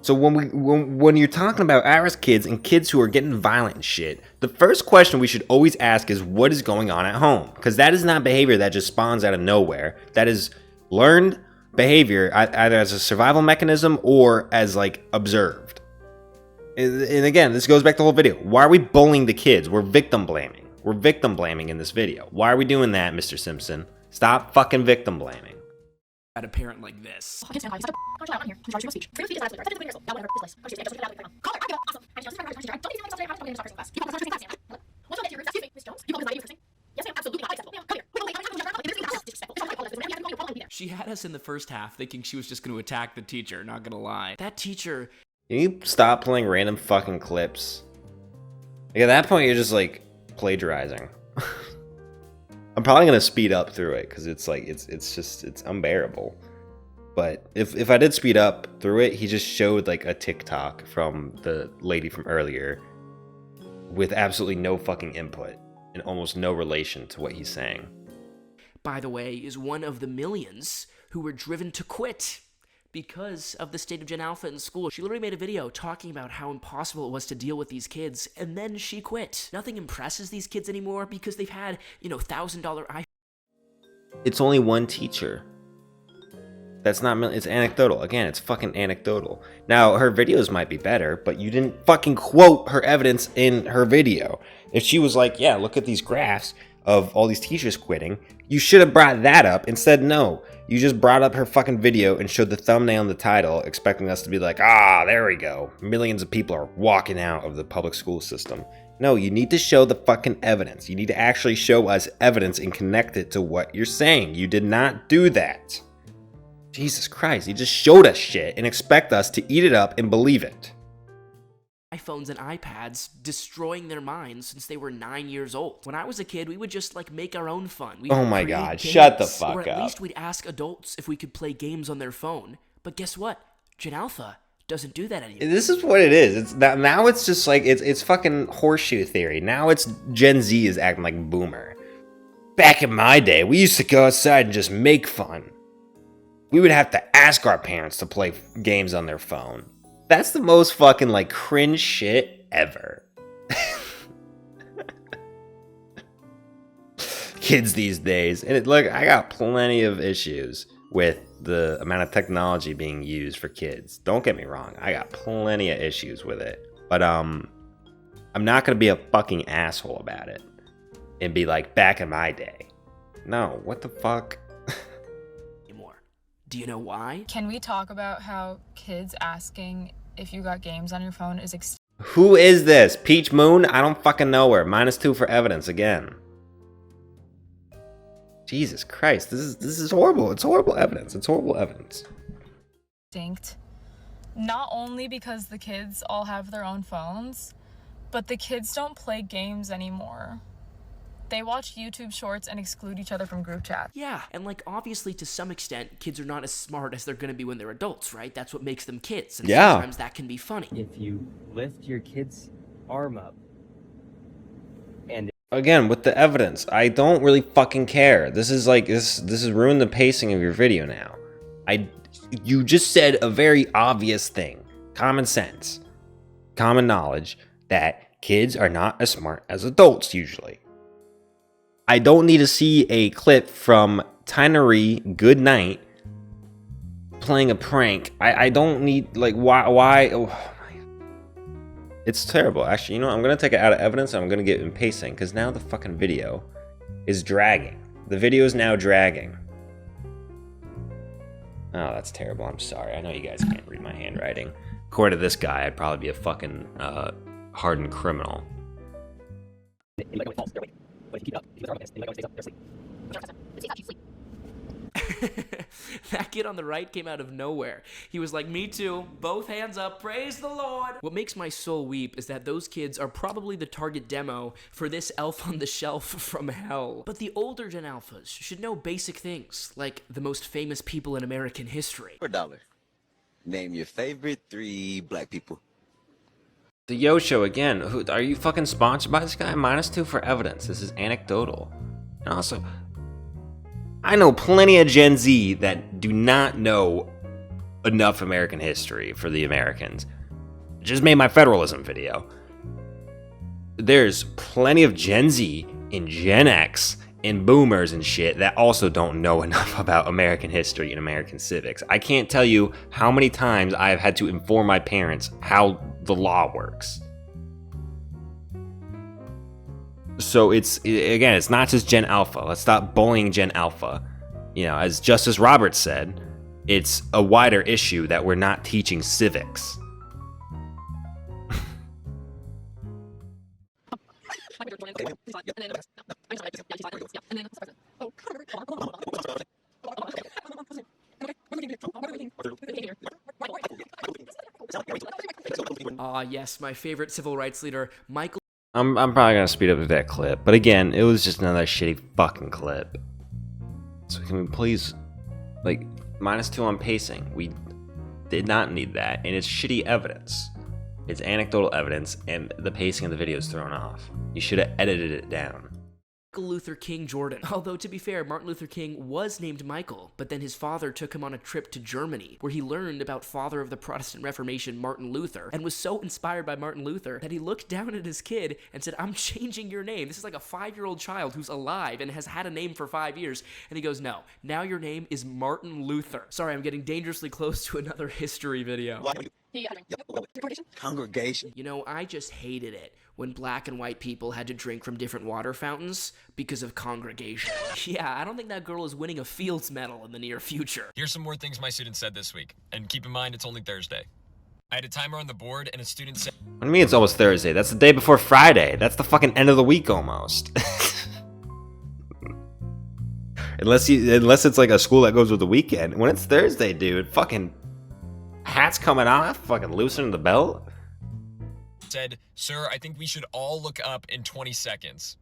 So when you're talking about harass kids and kids who are getting violent and shit, the first question we should always ask is, what is going on at home? Because that is not behavior that just spawns out of nowhere. That is learned behavior, either as a survival mechanism or as, like, observed. And again, this goes back to the whole video. Why are we bullying the kids? We're victim blaming. We're victim blaming in this video. Why are we doing that, Mr. Simpson? Stop fucking victim blaming. At a parent like this. She had us in the first half thinking she was just going to attack the teacher, not gonna lie. That teacher... Can you stop playing random fucking clips? Like, at that point, you're just, like, plagiarizing. I'm probably gonna speed up through it, because it's, like, it's unbearable. But if I did speed up through it, he just showed, like, a TikTok from the lady from earlier with absolutely no fucking input and almost no relation to what he's saying. By the way, is one of the millions who were driven to quit because of the state of Gen Alpha in school. She literally made a video talking about how impossible it was to deal with these kids, and then she quit. Nothing impresses these kids anymore because they've had, $1,000 iPhones. It's only one teacher. That's not, it's anecdotal. Again, it's fucking anecdotal. Now, her videos might be better, but you didn't fucking quote her evidence in her video. If she was like, yeah, look at these graphs of all these teachers quitting, you should have brought that up. Instead, no. You just brought up her fucking video and showed the thumbnail and the title, expecting us to be like, there we go. Millions of people are walking out of the public school system. No, you need to show the fucking evidence. You need to actually show us evidence and connect it to what you're saying. You did not do that. Jesus Christ, you just showed us shit and expect us to eat it up and believe it. iPhones and iPads destroying their minds since they were 9 years old. When I was a kid, we would just make our own fun. Oh my God, shut the fuck up. Or at least we'd ask adults if we could play games on their phone. But guess what? Gen Alpha doesn't do that anymore. This is what it is. It's now it's just like it's fucking horseshoe theory. Now it's Gen Z is acting like boomer. Back in my day, we used to go outside and just make fun. We would have to ask our parents to play games on their phone. That's the most fucking, cringe shit ever. Kids these days. And look, I got plenty of issues with the amount of technology being used for kids. Don't get me wrong. I got plenty of issues with it. But, I'm not going to be a fucking asshole about it. And be like, back in my day. No, what the fuck? Do you know why? Can we talk about how kids asking if you got games on your phone is Who is this? Peach Moon? I don't fucking know her. -2 for evidence again. Jesus Christ, this is horrible. It's horrible evidence. It's horrible evidence. Distinct. Not only because the kids all have their own phones, but the kids don't play games anymore. They watch YouTube shorts and exclude each other from group chat. Yeah, and like obviously to some extent, kids are not as smart as they're gonna be when they're adults, right? That's what makes them kids, and Yeah. sometimes that can be funny. If you lift your kid's arm up, and Again, with the evidence, I don't really fucking care. This is like this has ruined the pacing of your video now. You just said a very obvious thing. Common sense. Common knowledge that kids are not as smart as adults usually. I don't need to see a clip from Tynery Goodnight playing a prank. I don't need, like, why? Oh, it's terrible. Actually, you know what? I'm going to take it out of evidence and I'm going to get it in pacing because now the fucking video is dragging. The video is now dragging. Oh, that's terrible. I'm sorry. I know you guys can't read my handwriting. According to this guy, I'd probably be a fucking hardened criminal. That kid on the right came out of nowhere. He was like, me too, both hands up, praise the Lord. What makes my soul weep is that those kids are probably the target demo for this elf on the shelf from hell. But the older Gen Alphas should know basic things, like the most famous people in American history. For $1, name your favorite 3 black people. The Yo Show again. Are you fucking sponsored by this guy? -2 for evidence. This is anecdotal. And also, I know plenty of Gen Z that do not know enough American history for the Americans. Just made my federalism video. There's plenty of Gen Z and Gen X and boomers and shit that also don't know enough about American history and American civics. I can't tell you how many times I've had to inform my parents how the law works. So it's not just Gen Alpha. Let's stop bullying Gen Alpha. You know, as Justice Roberts said, it's a wider issue that we're not teaching civics. Yes, my favorite civil rights leader, Michael. I'm probably gonna speed up that clip, but again, it was just another shitty fucking clip. So can we please, like, -2 on pacing? We did not need that, and it's shitty evidence. It's anecdotal evidence, and the pacing of the video is thrown off. You should have edited it down. Luther King Jordan. Although, to be fair, Martin Luther King was named Michael, but then his father took him on a trip to Germany, where he learned about father of the Protestant Reformation, Martin Luther, and was so inspired by Martin Luther that he looked down at his kid and said, I'm changing your name. This is like a 5-year-old child who's alive and has had a name for 5 years. And he goes, no, now your name is Martin Luther. Sorry, I'm getting dangerously close to another history video. Congregation. You know, I just hated it when black and white people had to drink from different water fountains because of congregation. Yeah, I don't think that girl is winning a Fields Medal in the near future. Here's some more things my students said this week, and keep in mind it's only Thursday. I had a timer on the board, and a student said... What do you mean it's almost Thursday? That's the day before Friday. That's the fucking end of the week almost. Unless it's like a school that goes with the weekend. When it's Thursday, dude, fucking hat's coming off, fucking loosening the belt. Said, sir, I think we should all look up in 20 seconds.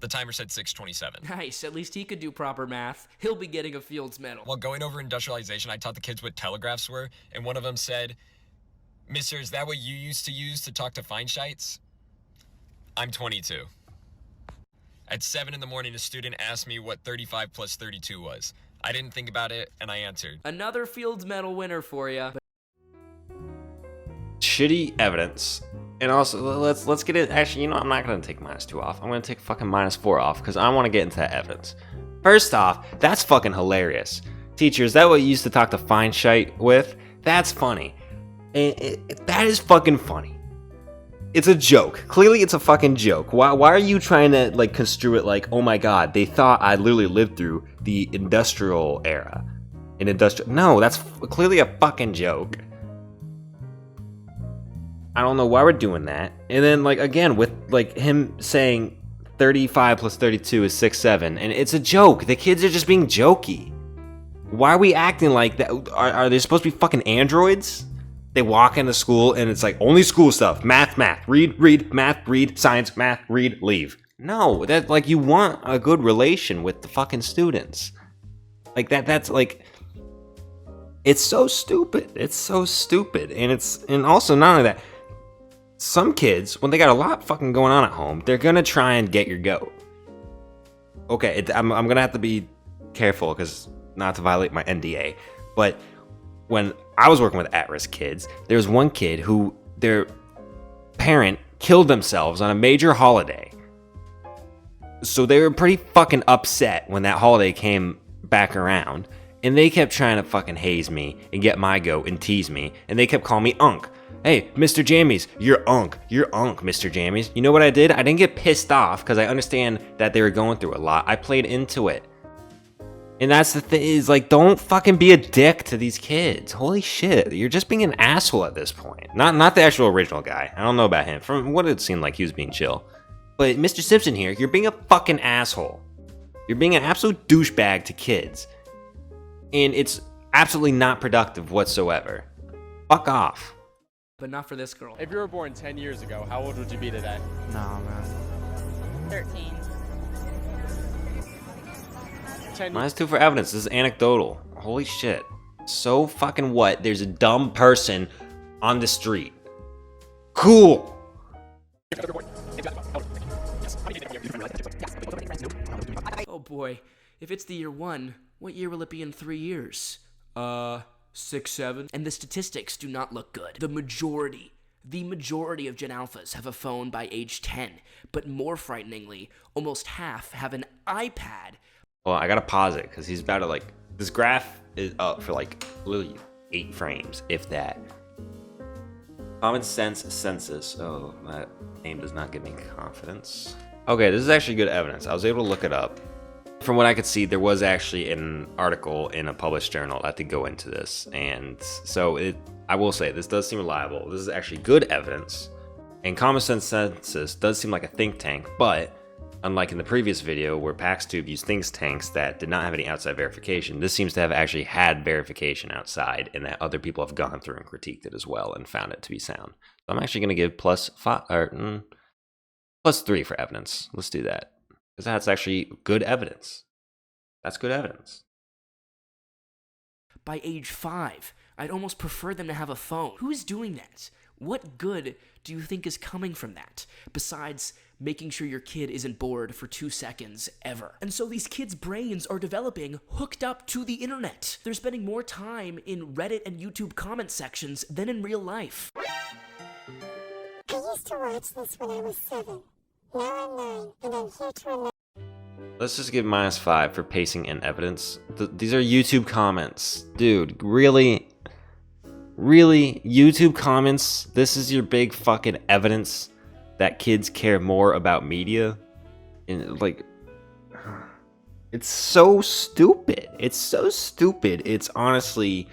The timer said 6:27. Nice, at least he could do proper math. He'll be getting a Fields Medal. While going over industrialization, I taught the kids what telegraphs were, and one of them said, Mister, is that what you used to use to talk to Feinscheids? I'm 22. At 7 in the morning, a student asked me what 35 plus 32 was. I didn't think about it, and I answered. Another Fields Medal winner for you. Shitty evidence. And also, let's get it. Actually, you know, I'm not going to take -2 off. I'm going to take fucking -4 off because I want to get into that evidence. First off, that's fucking hilarious. Teacher, is that what you used to talk to Feinscheidt with? That's funny. That is fucking funny. It's a joke. Clearly, it's a fucking joke. Why are you trying to, like, construe it like, oh my god, they thought I literally lived through the industrial era. No, that's clearly a fucking joke. I don't know why we're doing that. And then, like, again, with, like, him saying 35 plus 32 is 6'7", and it's a joke. The kids are just being jokey. Why are we acting like that? Are they supposed to be fucking androids? They walk into school, and it's like, only school stuff. Math, read, math, read, science, math, read, leave. No, that, like, you want a good relation with the fucking students. Like, that's, like, it's so stupid. It's so stupid. And also, not only that, some kids, when they got a lot fucking going on at home, they're gonna try and get your goat. Okay, I'm gonna have to be careful, because not to violate my NDA, but when I was working with at-risk kids, there was one kid who, their parent killed themselves on a major holiday. So they were pretty fucking upset when that holiday came back around, and they kept trying to fucking haze me and get my goat and tease me, and they kept calling me Unk. Hey, Mr. Jammies, you're Unk, Mr. Jammies. You know what I did? I didn't get pissed off, because I understand that they were going through a lot. I played into it. And that's the thing, is like, don't fucking be a dick to these kids. Holy shit, you're just being an asshole at this point. Not the actual original guy. I don't know about him. From what it seemed like, he was being chill. But Mr. Simpson here, you're being a fucking asshole. You're being an absolute douchebag to kids. And it's absolutely not productive whatsoever. Fuck off. But not for this girl. If you were born 10 years ago, how old would you be today? Nah, man. 13. -2 for evidence. This is anecdotal. Holy shit. So fucking what? There's a dumb person on the street. Cool. Oh boy, if it's the year 1, what year will it be in 3 years? 6, 7? And the statistics do not look good. The majority of Gen Alphas have a phone by age 10, but more frighteningly, almost half have an iPad. Well, I gotta pause it, because he's about to, like, this graph is up for, like, literally 8 frames, if that. Common Sense Census. Oh, that name does not give me confidence. Okay, this is actually good evidence. I was able to look it up. From what I could see, there was actually an article in a published journal that did go into this. And so I will say, this does seem reliable. This is actually good evidence. And Common Sense Census does seem like a think tank, but unlike in the previous video where PaxTube used think tanks that did not have any outside verification, this seems to have actually had verification outside, and that other people have gone through and critiqued it as well and found it to be sound. So I'm actually going to give +3 for evidence. Let's do that, because that's actually good evidence. That's good evidence. By age 5, I'd almost prefer them to have a phone. Who is doing that? What good do you think is coming from that, besides making sure your kid isn't bored for 2 seconds ever? And so these kids' brains are developing hooked up to the internet. They're spending more time in Reddit and YouTube comment sections than in real life. I used to watch this when I was 7. Now I'm 9, and I'm here to remember. Let's just give -5 for pacing and evidence. These are YouTube comments. Dude, really? Really? YouTube comments? This is your big fucking evidence that kids care more about media? And, like, it's so stupid. It's so stupid. It's honestly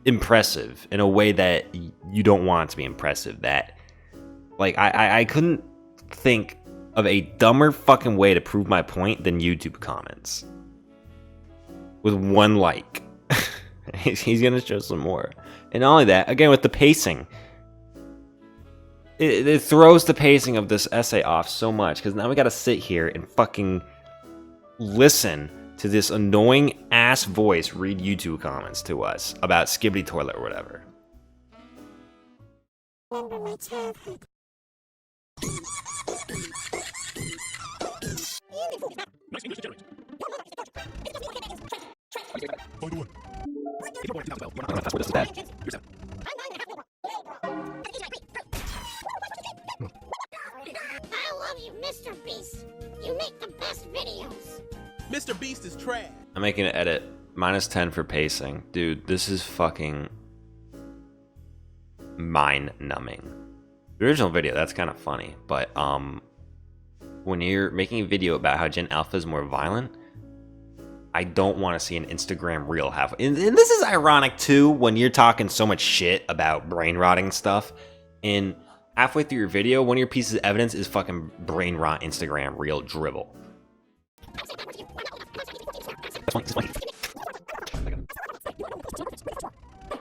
impressive in a way that you don't want it to be impressive. That, like, I couldn't think of a dumber fucking way to prove my point than YouTube comments. With 1 like. He's gonna show some more. And not only that, again with the pacing. It throws the pacing of this essay off so much, because now we gotta sit here and fucking listen to this annoying ass voice read YouTube comments to us about Skibbity Toilet or whatever. Remember my childhood. I love you, Mr. Beast. You make the best videos. Mr. Beast is trash. I'm making an edit. -10 for pacing. Dude, this is fucking mind-numbing. The original video, that's kind of funny, but when you're making a video about how Gen Alpha is more violent, I don't want to see an Instagram reel half. And this is ironic too, when you're talking so much shit about brain rotting stuff, and halfway through your video, one of your pieces of evidence is fucking brain rot Instagram reel dribble.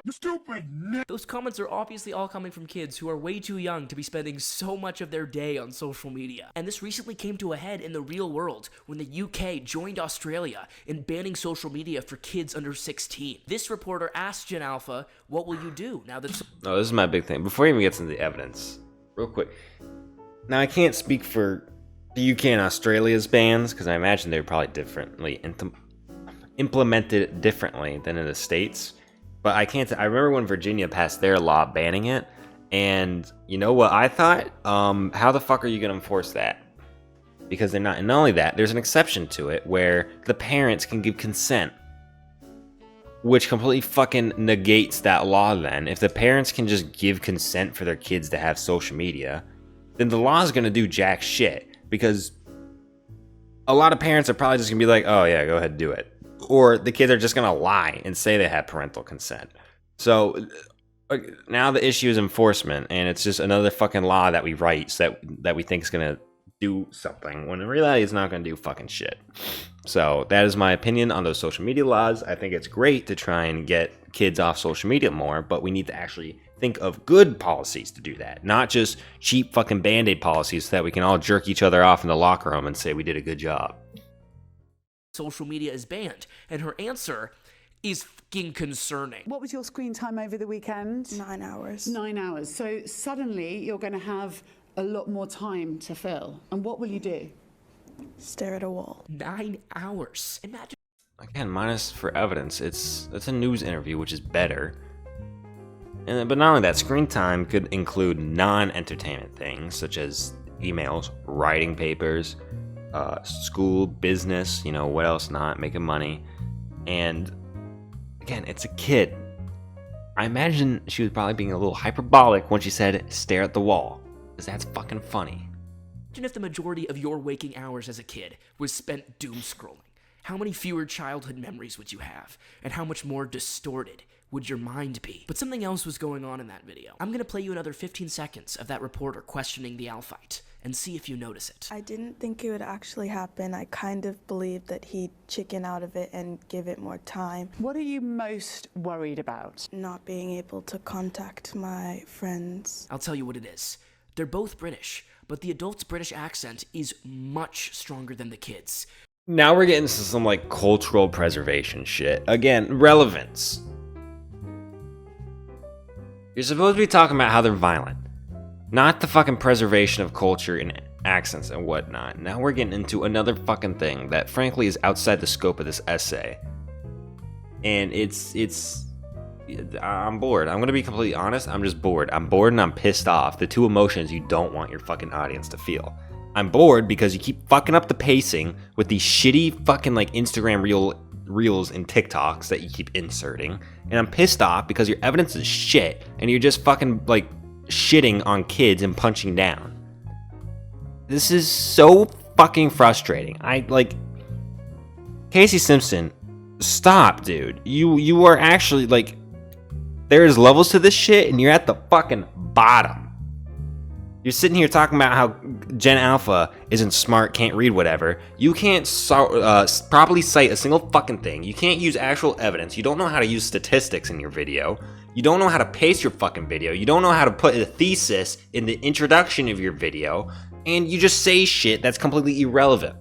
You stupid! Those comments are obviously all coming from kids who are way too young to be spending so much of their day on social media. And this recently came to a head in the real world when the UK joined Australia in banning social media for kids under 16. This reporter asked Gen Alpha, what will you do now that... Oh, this is my big thing. Before he even gets into the evidence, real quick. Now, I can't speak for the UK and Australia's bans, because I imagine they're probably differently implemented differently than in the States. But I can't. I remember when Virginia passed their law banning it, and you know what I thought? How the fuck are you gonna enforce that? Because they're not. And not only that, there's an exception to it where the parents can give consent, which completely fucking negates that law. Then, if the parents can just give consent for their kids to have social media, then the law is gonna do jack shit. Because a lot of parents are probably just gonna be like, "Oh yeah, go ahead and do it." Or the kids are just going to lie and say they have parental consent. So now the issue is enforcement, and it's just another fucking law that we write so that we think is going to do something, when in reality it's not going to do fucking shit. So that is my opinion on those social media laws. I think it's great to try and get kids off social media more, but we need to actually think of good policies to do that, not just cheap fucking Band-Aid policies so that we can all jerk each other off in the locker room and say we did a good job. Social media is banned, and her answer is fucking concerning. What was your screen time over the weekend? 9 hours. 9 hours. So suddenly you're going to have a lot more time to fill. And what will you do? Stare at a wall. 9 hours. Imagine. Again, minus for evidence. It's a news interview, which is better. But not only that, screen time could include non-entertainment things such as emails, writing papers, school, business, you know, what else not, making money. And again, it's a kid. I imagine she was probably being a little hyperbolic when she said stare at the wall, because that's fucking funny. Imagine if the majority of your waking hours as a kid was spent doom scrolling. How many fewer childhood memories would you have? And how much more distorted would your mind be? But something else was going on in that video. I'm gonna play you another 15 seconds of that reporter questioning the Alphite and see if you notice it. I didn't think it would actually happen. I kind of believed that he'd chicken out of it and give it more time. What are you most worried about? Not being able to contact my friends. I'll tell you what it is. They're both British, but the adult's British accent is much stronger than the kid's. Now we're getting to some like cultural preservation shit. Again, relevance. You're supposed to be talking about how they're violent, not the fucking preservation of culture and accents and whatnot. Now we're getting into another fucking thing that frankly is outside the scope of this essay. And I'm bored. I'm gonna be completely honest, I'm just bored. I'm bored and I'm pissed off. The two emotions you don't want your fucking audience to feel. I'm bored because you keep fucking up the pacing with these shitty fucking like Instagram reels and TikToks that you keep inserting, and I'm pissed off because your evidence is shit and you're just fucking like shitting on kids and punching down. This is so fucking frustrating. I like Casey Simpson, stop, dude. You are actually like, there's levels to this shit and you're at the fucking bottom. You're sitting here talking about how Gen Alpha isn't smart, can't read whatever. You can't properly cite a single fucking thing. You can't use actual evidence. You don't know how to use statistics in your video. You don't know how to pace your fucking video. You don't know how to put a thesis in the introduction of your video. And you just say shit that's completely irrelevant.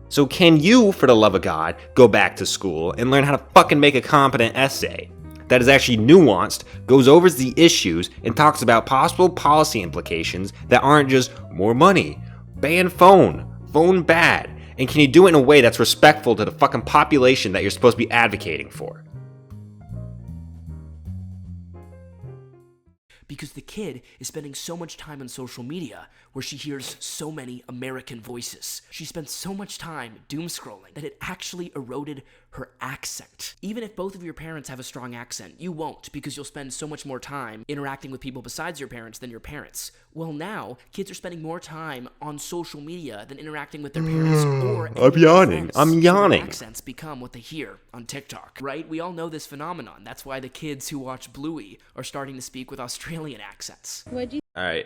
So can you, for the love of God, go back to school and learn how to fucking make a competent essay that is actually nuanced, goes over the issues, and talks about possible policy implications that aren't just more money, ban phone bad, and can you do it in a way that's respectful to the fucking population that you're supposed to be advocating for? Because the kid is spending so much time on social media where she hears so many American voices. She spends so much time doom scrolling that it actually eroded her accent. Even if both of your parents have a strong accent, you won't, because you'll spend so much more time interacting with people besides your parents than your parents. Well, now kids are spending more time on social media than interacting with their parents or I'm yawning. I'm yawning. So accents become what they hear on TikTok, right? We all know this phenomenon. That's why the kids who watch Bluey are starting to speak with Australian accents. All right.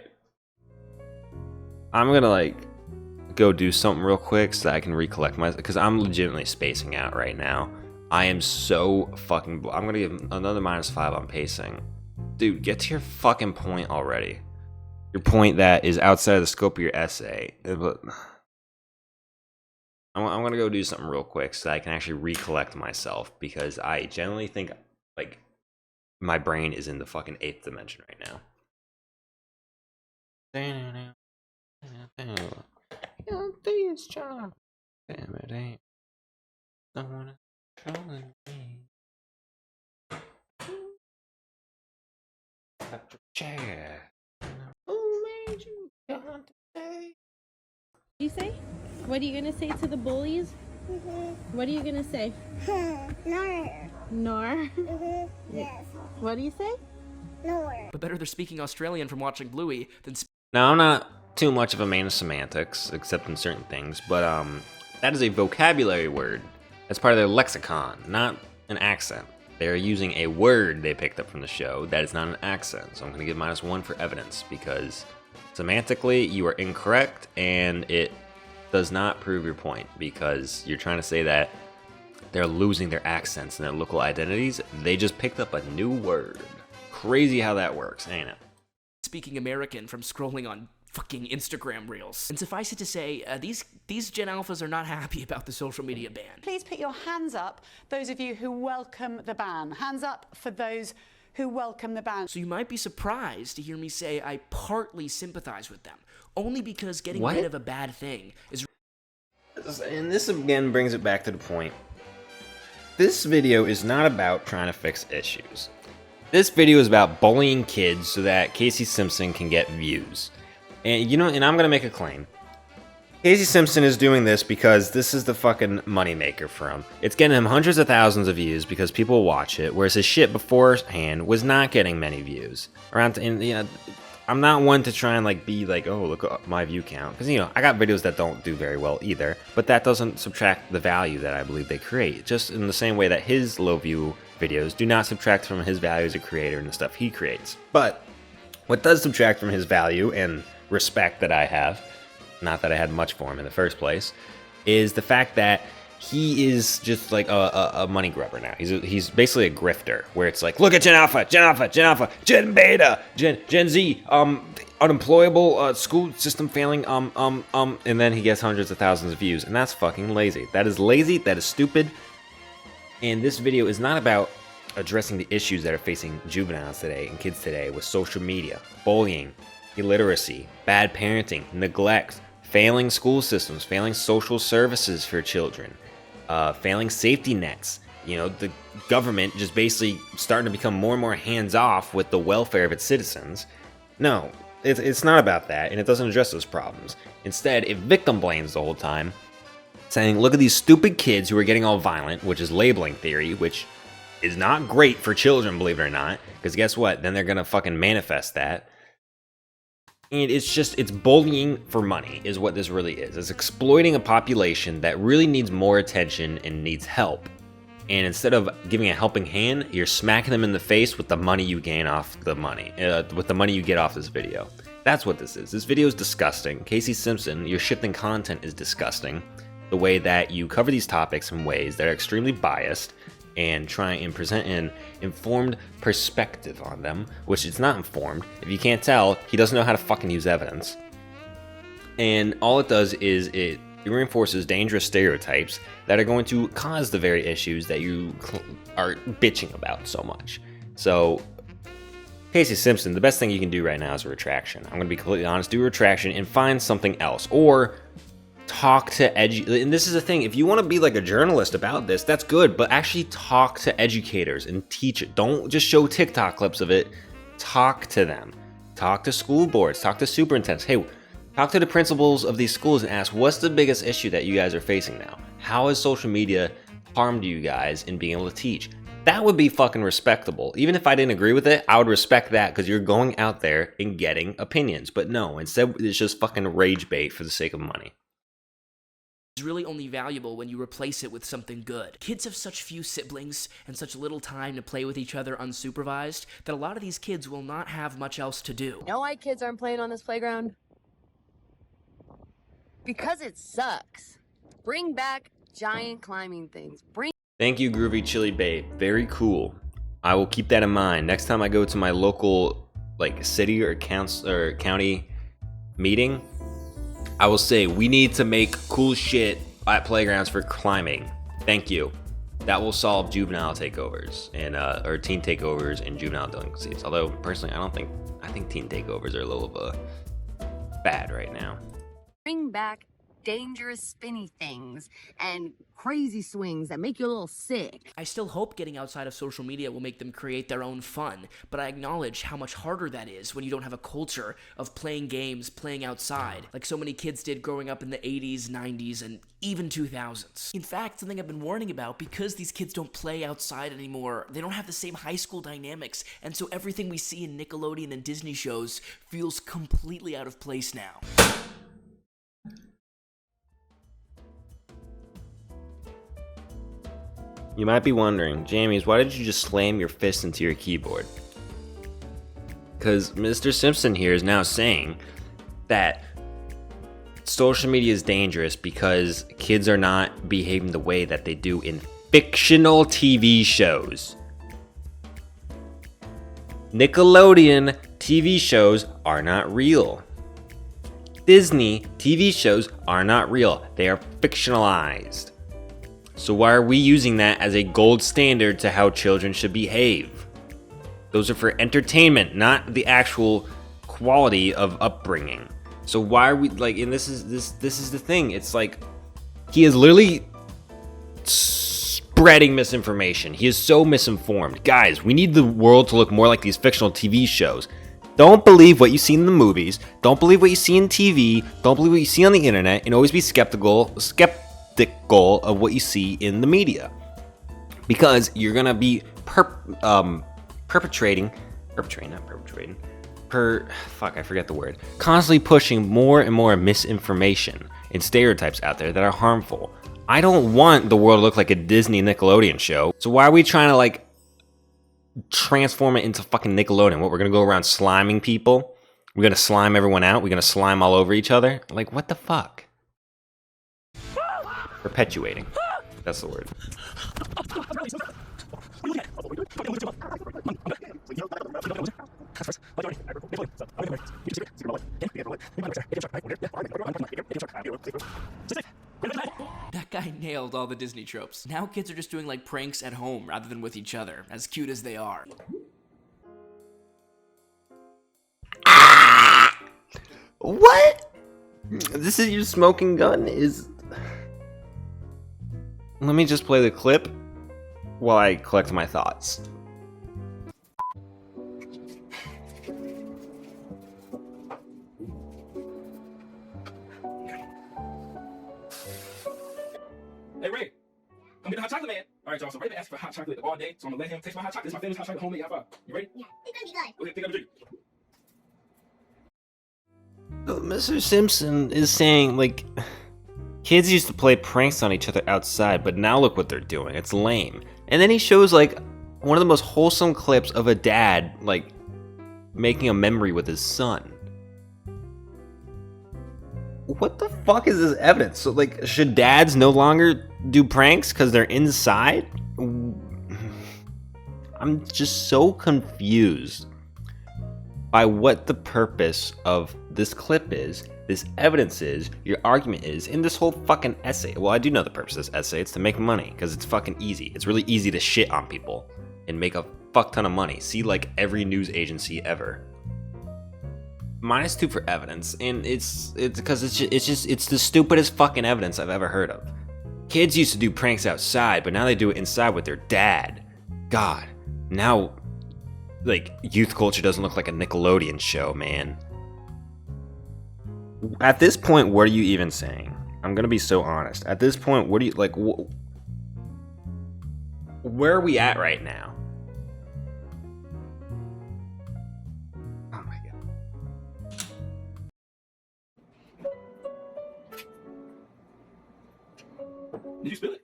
I'm gonna like go do something real quick so that I can recollect myself, because I'm legitimately spacing out right now. I am so fucking... I'm gonna give another -5 on pacing. Dude, get to your fucking point already. Your point that is outside of the scope of your essay. But I'm gonna go do something real quick so I can actually recollect myself, because I generally think, like, my brain is in the fucking 8th dimension right now. Damn, it ain't someone controlling me. Chair. Who made you come today? You say? What are you gonna say to the bullies? What are you gonna say? Nor. Nor? Yes. What do you say? Nor. But better they're speaking Australian from watching Bluey than Now, I'm not too much of a man of semantics, except in certain things, but that is a vocabulary word. That's part of their lexicon, not an accent. They're using a word they picked up from the show that is not an accent, so I'm going to give -1 for evidence, because semantically you are incorrect, and it does not prove your point, because you're trying to say that they're losing their accents and their local identities. They just picked up a new word. Crazy how that works, ain't it? speaking American from scrolling on fucking Instagram reels. And suffice it to say, these Gen Alphas are not happy about the social media ban. Please put your hands up, those of you who welcome the ban. Hands up for those who welcome the ban. So you might be surprised to hear me say I partly sympathize with them, only because getting What? rid of a bad thing is... And this again brings it back to the point. This video is not about trying to fix issues. This video is about bullying kids so that Casey Simpson can get views. And you know, and I'm gonna make a claim. Casey Simpson is doing this because this is the fucking moneymaker for him. It's getting him hundreds of thousands of views because people watch it, whereas his shit beforehand was not getting many views. And you know, I'm not one to try and like be like, oh, look at my view count, because you know I got videos that don't do very well either. But that doesn't subtract the value that I believe they create. Just in the same way that his low view videos do not subtract from his value as a creator and the stuff he creates. But what does subtract from his value and respect that I have, not that I had much for him in the first place, is the fact that he is just like a money grubber now. He's basically a grifter, where it's like, look at Gen Alpha, Gen Alpha, Gen Alpha, Gen Beta, Gen Z, unemployable, school system failing, and then he gets hundreds of thousands of views, and that's fucking lazy. That is lazy, that is stupid, and this video is not about addressing the issues that are facing juveniles today and kids today with social media, bullying, illiteracy, bad parenting, neglect, failing school systems, failing social services for children, failing safety nets. You know, the government just basically starting to become more and more hands-off with the welfare of its citizens. No, it's not about that, and it doesn't address those problems. Instead, it victim blames the whole time, saying, look at these stupid kids who are getting all violent, which is labeling theory, which is not great for children, believe it or not, because guess what? Then they're gonna fucking manifest that. And it's bullying for money is what this really is. It's exploiting a population that really needs more attention and needs help. And instead of giving a helping hand, you're smacking them in the face with the money you gain off the money, with the money you get off this video. That's what this is. This video is disgusting. Casey Simpson, your shifting content is disgusting. The way that you cover these topics in ways that are extremely biased and try and present an informed perspective on them, which is not informed. If you can't tell, he doesn't know how to fucking use evidence. And all it does is it reinforces dangerous stereotypes that are going to cause the very issues that you are bitching about so much. So, Casey Simpson, the best thing you can do right now is a retraction. I'm gonna be completely honest, do a retraction and find something else. Or talk to and this is the thing, if you want to be like a journalist about this, that's good, but actually talk to educators and teach it. Don't just show TikTok clips of it. Talk to them. Talk to school boards, talk to superintendents. Hey, talk to the principals of these schools and ask, what's the biggest issue that you guys are facing now? How has social media harmed you guys in being able to teach? That would be fucking respectable. Even if I didn't agree with it, I would respect that, because you're going out there and getting opinions. But no, instead it's just fucking rage bait for the sake of money. Is really only valuable when you replace it with something good. Kids have such few siblings and such little time to play with each other unsupervised that a lot of these kids will not have much else to do. You know why kids aren't playing on this playground? Because it sucks. Bring back giant climbing things. Bring Thank you, Groovy Chili Babe. Very cool. I will keep that in mind. Next time I go to my local like city or council or county meeting, I will say we need to make cool shit at playgrounds for climbing. Thank you. That will solve juvenile takeovers and or teen takeovers and juvenile delinquencies. Although personally, I think teen takeovers are a little bad right now. Bring back dangerous spinny things and crazy swings that make you a little sick. I still hope getting outside of social media will make them create their own fun, but I acknowledge how much harder that is when you don't have a culture of playing games, playing outside, like so many kids did growing up in the 80s, 90s, and even 2000s. In fact, something I've been warning about, because these kids don't play outside anymore, they don't have the same high school dynamics, and so everything we see in Nickelodeon and Disney shows feels completely out of place now. You might be wondering, Jamies, why did you just slam your fist into your keyboard? Because Mr. Simpson here is now saying that social media is dangerous because kids are not behaving the way that they do in fictional TV shows. Nickelodeon TV shows are not real. Disney TV shows are not real. They are fictionalized. So why are we using that as a gold standard to how children should behave? Those are for entertainment, not the actual quality of upbringing. So why are we like? And this is the thing. It's like he is literally spreading misinformation. He is so misinformed. Guys, we need the world to look more like these fictional TV shows. Don't believe what you see in the movies. Don't believe what you see in TV. Don't believe what you see on the internet, and always be skeptical of what you see in the media, because you're gonna be constantly pushing more and more misinformation and stereotypes out there that are harmful. I don't want the world to look like a Disney Nickelodeon show, so why are we trying to like transform it into fucking Nickelodeon? What, we're gonna go around sliming people? We're gonna slime everyone out? We're gonna slime all over each other? Like, what the fuck? Perpetuating. That's the word. That guy nailed all the Disney tropes. Now kids are just doing like pranks at home rather than with each other, as cute as they are. What? This is your smoking gun? Let me just play the clip while I collect my thoughts. Hey Ray, come get the hot chocolate man. All right, y'all. So Ray been asking for hot chocolate all day, so I'm gonna let him taste my hot chocolate. This is my famous hot chocolate homemade. High five. You ready? Yeah, it's gonna be good. Okay, pick up a drink. Mr. Simpson is saying, like, kids used to play pranks on each other outside, but now look what they're doing. It's lame. And then he shows, like, one of the most wholesome clips of a dad, like, making a memory with his son. What the fuck is this evidence? So, like, should dads no longer do pranks because they're inside? I'm just so confused by what the purpose of this clip is, this evidence is, your argument is, in this whole fucking essay. Well, I do know the purpose of this essay. It's to make money, because it's fucking easy. It's really easy to shit on people and make a fuck ton of money. See, like, every news agency ever. -2 for evidence, and it's because it's the stupidest fucking evidence I've ever heard of. Kids used to do pranks outside, but now they do it inside with their dad. God, now, like, youth culture doesn't look like a Nickelodeon show, man. At this point, what are you even saying? I'm gonna be so honest. At this point, what do you, like, where are we at right now? Oh my god. Did you spill it?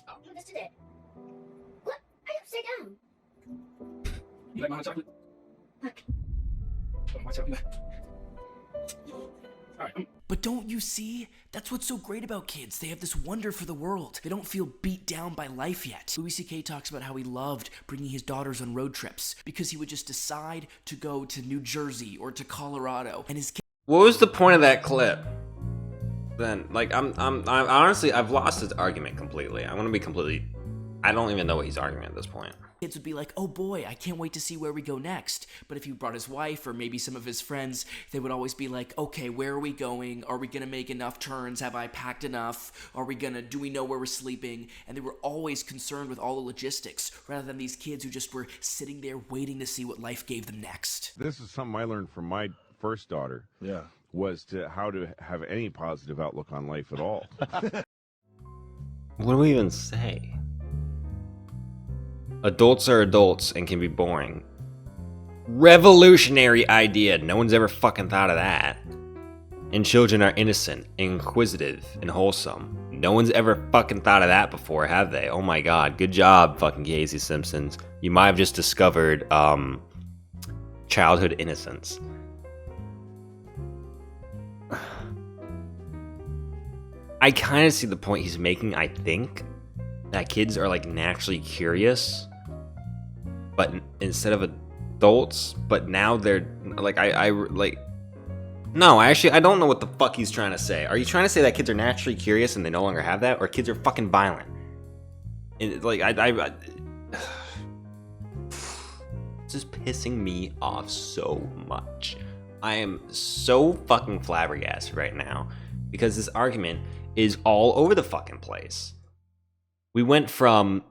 Oh. You missed it. What? I upside down. You like my hot chocolate? Look. Oh, my chocolate. But don't you see? That's what's so great about kids. They have this wonder for the world. They don't feel beat down by life yet. Louis C.K. talks about how he loved bringing his daughters on road trips because he would just decide to go to New Jersey or to Colorado, and his kids. What was the point of that clip? Then, like, I'm honestly, I've lost his argument completely. I want to be completely. I don't even know what he's arguing at this point. Kids would be like, oh boy, I can't wait to see where we go next. But if he brought his wife or maybe some of his friends, they would always be like, okay, where are we going? Are we gonna make enough turns? Have I packed enough? Do we know where we're sleeping? And they were always concerned with all the logistics, rather than these kids who just were sitting there waiting to see what life gave them next. This is something I learned from my first daughter. Yeah. Was how to have any positive outlook on life at all. What do we even say? Adults are adults and can be boring. Revolutionary idea. No one's ever fucking thought of that. And children are innocent, inquisitive, and wholesome. No one's ever fucking thought of that before, have they? Oh my god. Good job, fucking Casey Simpsons. You might have just discovered childhood innocence. I kind of see the point he's making, I think. That kids are like naturally curious, but instead of adults, but now they're like, no, actually, I don't know what the fuck he's trying to say. Are you trying to say that kids are naturally curious and they no longer have that, or kids are fucking violent? And like, this is pissing me off so much. I am so fucking flabbergasted right now because this argument is all over the fucking place. We went from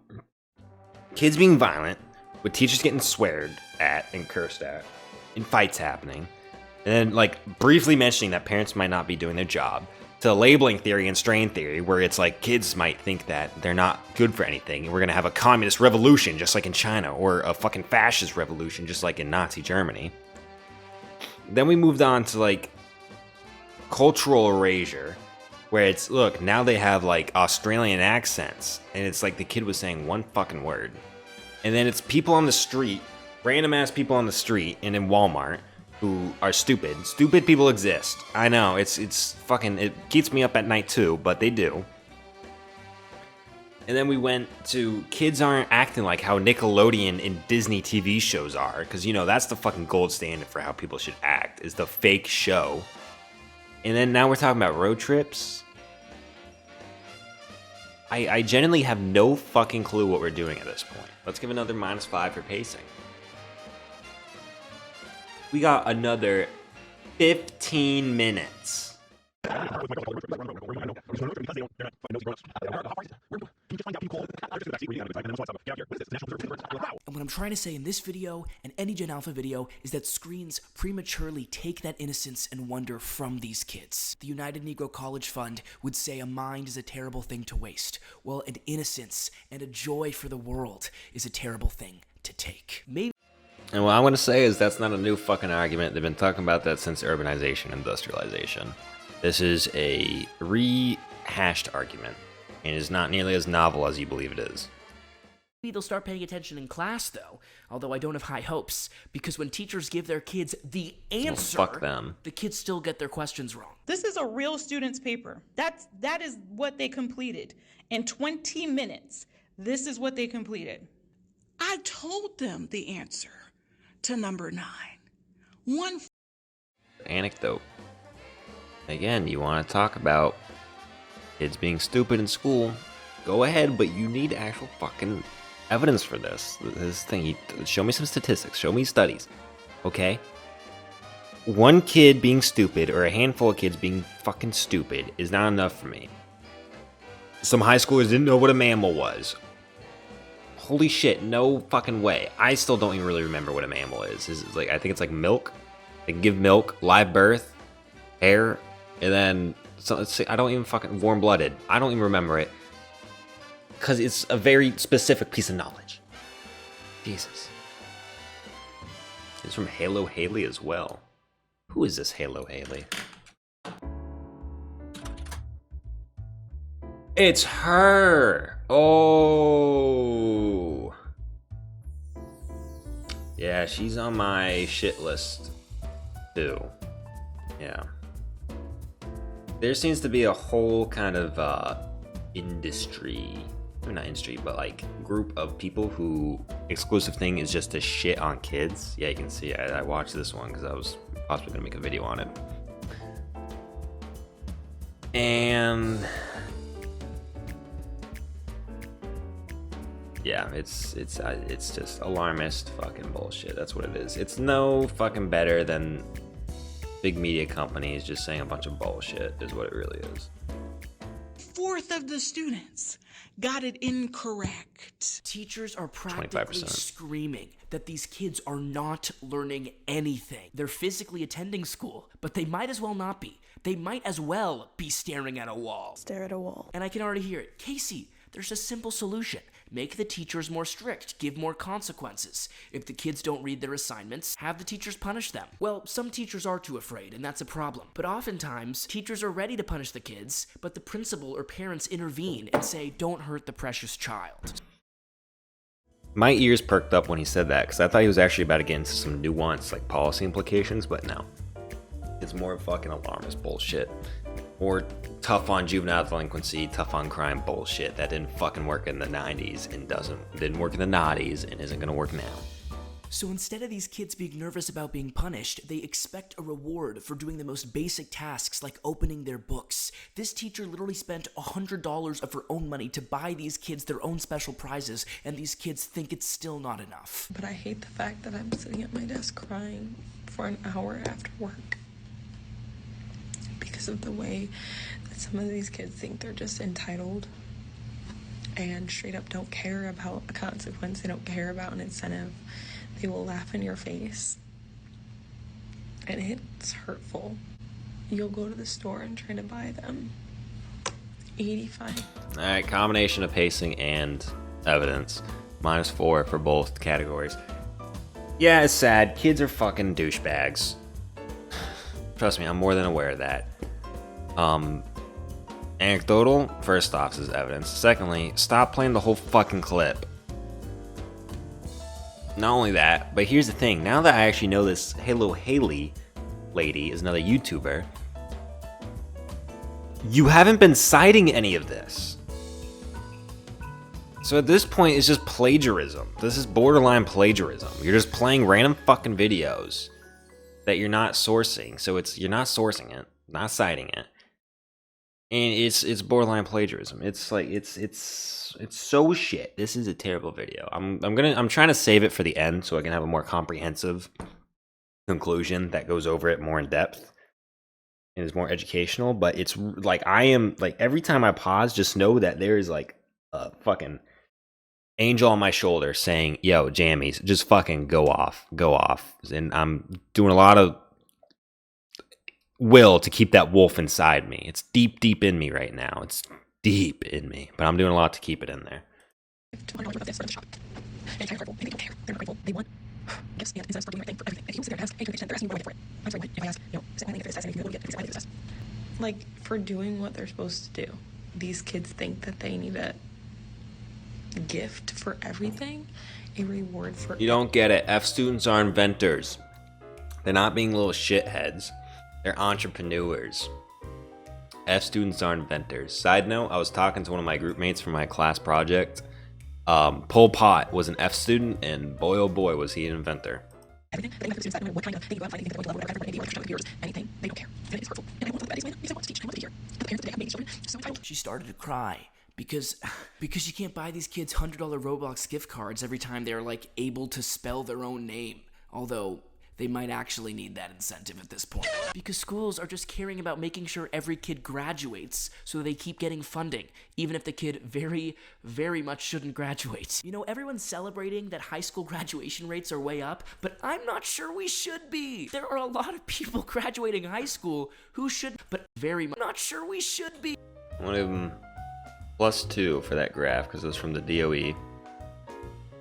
kids being violent, with teachers getting sweared at and cursed at, and fights happening, and then like briefly mentioning that parents might not be doing their job, to labeling theory and strain theory, where it's like kids might think that they're not good for anything, and we're gonna have a communist revolution just like in China, or a fucking fascist revolution just like in Nazi Germany. Then we moved on to like cultural erasure, where it's, look, now they have like Australian accents, and it's like the kid was saying one fucking word. And then it's people on the street, random ass people on the street and in Walmart who are stupid. Stupid people exist. I know, it's fucking, it keeps me up at night too, but they do. And then we went to kids aren't acting like how Nickelodeon and Disney TV shows are, because you know, that's the fucking gold standard for how people should act, is the fake show. And then now we're talking about road trips. I genuinely have no fucking clue what we're doing at this point. Let's give another -5 for pacing. We got another 15 minutes. And what I'm trying to say in this video and any Gen Alpha video is that screens prematurely take that innocence and wonder from these kids. The United Negro College Fund would say a mind is a terrible thing to waste. Well, an innocence and a joy for the world is a terrible thing to take. Maybe. And what I want to say is that's not a new fucking argument. They've been talking about that since urbanization and industrialization. This is a rehashed argument, and is not nearly as novel as you believe it is. Maybe they'll start paying attention in class, though, although I don't have high hopes, because when teachers give their kids the answer, fuck them. The kids still get their questions wrong. This is a real student's paper. That is what they completed. In 20 minutes, this is what they completed. I told them the answer to number 9. One Anecdote. Again, you want to talk about kids being stupid in school, go ahead, but you need actual fucking evidence for this. This thing, show me some statistics, show me studies, okay? One kid being stupid, or a handful of kids being fucking stupid, is not enough for me. Some high schoolers didn't know what a mammal was. Holy shit, no fucking way. I still don't even really remember what a mammal is. It's like, I think it's like milk. They can give milk, live birth, hair, and then, so let's see, I don't even fucking, warm-blooded. I don't even remember it. Because it's a very specific piece of knowledge. Jesus. It's from Halo Haley as well. Who is this Halo Haley? It's her! Oh! Yeah, she's on my shit list, too. Yeah. there seems to be a whole kind of industry, not industry, but like group of people who exclusive thing is just to shit on kids. Yeah, you can see I watched this one because I was possibly gonna make a video on it. And yeah, it's just alarmist fucking bullshit. That's what it is. It's no fucking better than big media companies just saying a bunch of bullshit is what it really is. 1/4 of the students got it incorrect. Teachers are practically 25%. screaming that these kids are not learning anything. They're physically attending school, but they might as well not be. They might as well be staring at a wall. Stare at a wall. And I can already hear it. Casey, there's a simple solution. Make the teachers more strict. Give more consequences. If the kids don't read their assignments, have the teachers punish them. Well, some teachers are too afraid, and that's a problem. But oftentimes, teachers are ready to punish the kids, but the principal or parents intervene and say, don't hurt the precious child. My ears perked up when he said that because I thought he was actually about to get into some nuanced like policy implications, but no. It's more fucking alarmist bullshit. Or tough on juvenile delinquency, tough on crime bullshit that didn't fucking work in the 90s and didn't work in the noughties and isn't gonna work now. So instead of these kids being nervous about being punished, they expect a reward for doing the most basic tasks like opening their books. This teacher literally spent $100 of her own money to buy these kids their own special prizes, and these kids think it's still not enough. But I hate the fact that I'm sitting at my desk crying for an hour after work because of the way that some of these kids think they're just entitled and straight up don't care about a consequence. They don't care about an incentive. They will laugh in your face, and it's hurtful. You'll go to the store and try to buy them. 85. All right, combination of pacing and evidence. -4 for both categories. Yeah, it's sad. Kids are fucking douchebags. Trust me, I'm more than aware of that. Anecdotal, first off, is evidence. Secondly, stop playing the whole fucking clip. Not only that, but here's the thing. Now that I actually know this Halo Haley lady is another YouTuber, you haven't been citing any of this. So at this point, it's just plagiarism. This is borderline plagiarism. You're just playing random fucking videos that you're not sourcing. So you're not sourcing it, not citing it. And it's borderline plagiarism. It's like it's so shit. This is a terrible video. I'm trying to save it for the end so I can have a more comprehensive conclusion that goes over it more in depth and is more educational. But it's like I am like every time I pause, just know that there is like a fucking angel on my shoulder saying, "Yo, jammies, just fucking go off." And I'm doing a lot of will to keep that wolf inside me. It's deep in me right now. It's deep in me, but I'm doing a lot to keep it in there. Like, for doing what they're supposed to do, these kids think that they need a gift for everything, a reward for. You don't get it. F students are inventors. They're not being little shitheads. They're entrepreneurs. F students are inventors. Side note, I was talking to one of my group mates for my class project. Pol Pot was an F student, and boy oh boy was he an inventor. She started to cry because you can't buy these kids $100 Roblox gift cards every time they're like able to spell their own name. Although they might actually need that incentive at this point. Because schools are just caring about making sure every kid graduates so they keep getting funding, even if the kid very, very much shouldn't graduate. You know, everyone's celebrating that high school graduation rates are way up, but I'm not sure we should be. There are a lot of people graduating high school who should, but very much not sure we should be. I'm gonna give him +2 for that graph because it was from the DOE.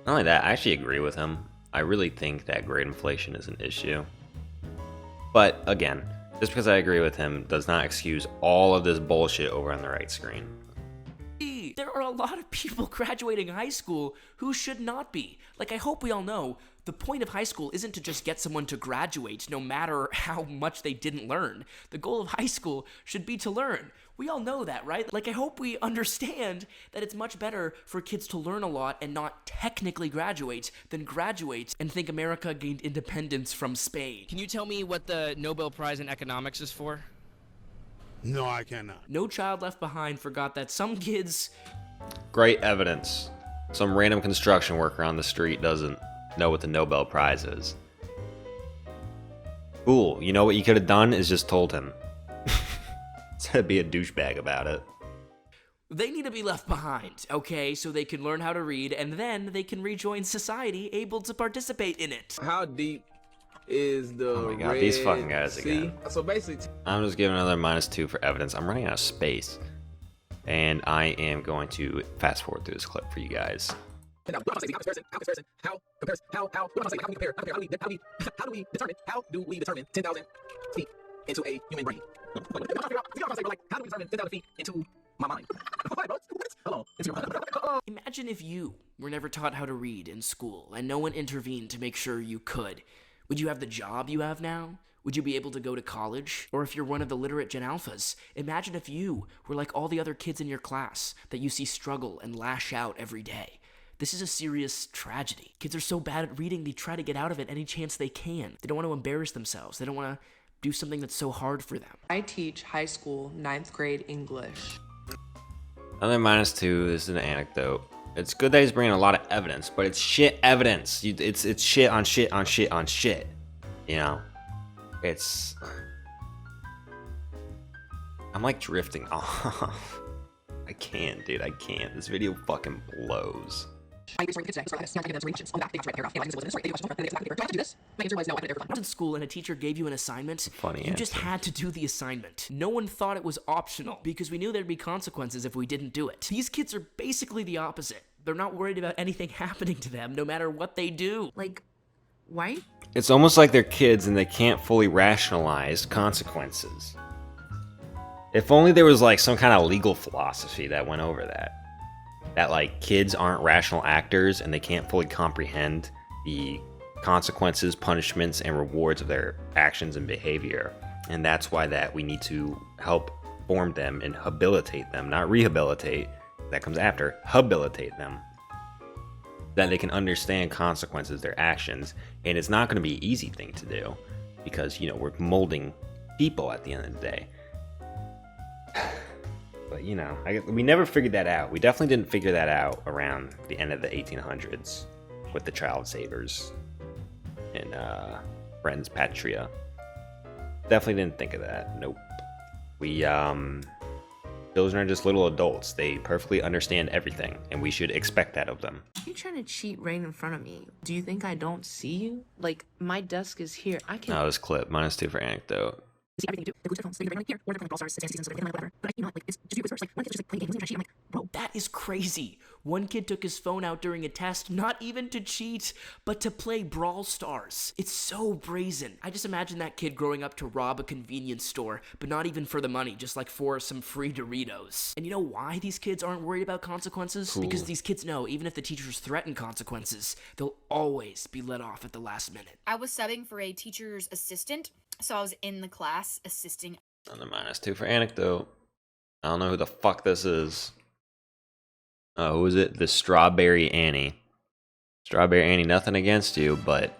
Not only that, I actually agree with him. I really think that grade inflation is an issue. But again, just because I agree with him does not excuse all of this bullshit over on the right screen. there are a lot of people graduating high school who should not be. Like, I hope we all know, the point of high school isn't to just get someone to graduate, no matter how much they didn't learn. The goal of high school should be to learn. We all know that, right? Like, I hope we understand that it's much better for kids to learn a lot and not technically graduate than graduate and think America gained independence from Spain. Can you tell me what the Nobel Prize in Economics is for? No, I cannot. No Child Left Behind forgot that some kids... Great evidence. Some random construction worker on the street doesn't know what the Nobel Prize is. Cool. You know what you could have done is just told him. Instead of be a douchebag about it. They need to be left behind, okay? So they can learn how to read, and then they can rejoin society, able to participate in it. How deep is the Oh my god, these fucking guys Red again. Sea? So basically, I'm just giving another -2 for evidence. I'm running out of space. And I am going to fast forward through this clip for you guys. how do we determine 10,000 feet into a human brain? How do we determine 10,000 feet into my mind? Imagine if you were never taught how to read in school and no one intervened to make sure you could. Would you have the job you have now? Would you be able to go to college? Or if you're one of the literate Gen Alphas, imagine if you were like all the other kids in your class that you see struggle and lash out every day. This is a serious tragedy. Kids are so bad at reading, they try to get out of it any chance they can. They don't want to embarrass themselves. They don't want to do something that's so hard for them. I teach high school 9th grade English. Another -2. This is an anecdote. It's good that he's bringing a lot of evidence, but it's shit evidence. It's shit on shit on shit on shit. You know? It's... I'm like drifting off. I can't, dude. I can't. This video fucking blows. I was in school and a teacher gave you an assignment. Funny You just had to do the assignment. No one thought it was optional because we knew there'd be consequences if we didn't do it. These kids are basically the opposite. They're not worried about anything happening to them, no matter what they do. Like, why? It's almost like they're kids and they can't fully rationalize consequences. If only there was like some kind of legal philosophy that went over that. That like kids aren't rational actors and they can't fully comprehend the consequences, punishments, and rewards of their actions and behavior. And that's why that we need to help form them and habilitate them, not rehabilitate. That comes after, habilitate them. That they can understand consequences of their actions. And it's not going to be an easy thing to do because, you know, we're molding people at the end of the day. But, you know, we never figured that out. We definitely didn't figure that out around the end of the 1800s with the child savers and Friends Patria. Definitely didn't think of that. Nope. We, children are just little adults. They perfectly understand everything, and we should expect that of them. You're trying to cheat right in front of me. Do you think I don't see you? Like, my desk is here. I can... Oh, this clip. -2 for anecdote. See everything you do. They lose their phones. They do like here, or they're playing Brawl Stars, seasons, whatever. But you know, like, it's just you research. Like, one kid just like playing games and I'm like, bro, that is crazy. One kid took his phone out during a test, not even to cheat, but to play Brawl Stars. It's so brazen. I just imagine that kid growing up to rob a convenience store, but not even for the money, just like for some free Doritos. And you know why these kids aren't worried about consequences? Cool. Because these kids know even if the teachers threaten consequences, they'll always be let off at the last minute. I was subbing for a teacher's assistant, so I was in the class assisting. Another -2 for anecdote. I don't know who the fuck this is. Oh, who is it? The Strawberry Annie. Strawberry Annie, nothing against you, but...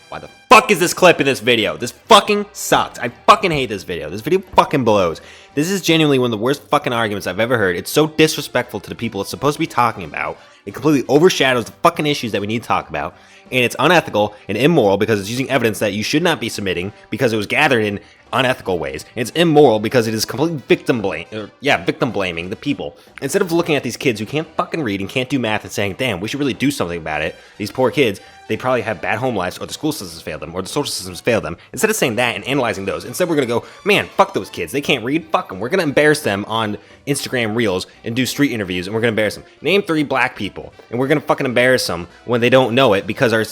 Why the fuck is this clip in this video? This fucking sucks. I fucking hate this video. This video fucking blows. This is genuinely one of the worst fucking arguments I've ever heard. It's so disrespectful to the people it's supposed to be talking about. It completely overshadows the fucking issues that we need to talk about. And it's unethical and immoral because it's using evidence that you should not be submitting because it was gathered in unethical ways. And it's immoral because it is completely victim blaming the people. Instead of looking at these kids who can't fucking read and can't do math and saying, damn, we should really do something about it. These poor kids, they probably have bad home lives, or the school systems failed them, or the social systems failed them. Instead of saying that and analyzing those, instead we're gonna go, man, fuck those kids. They can't read, fuck them. We're gonna embarrass them on Instagram Reels and do street interviews, and we're gonna embarrass them. Name 3 black people, and we're gonna fucking embarrass them when they don't know it because our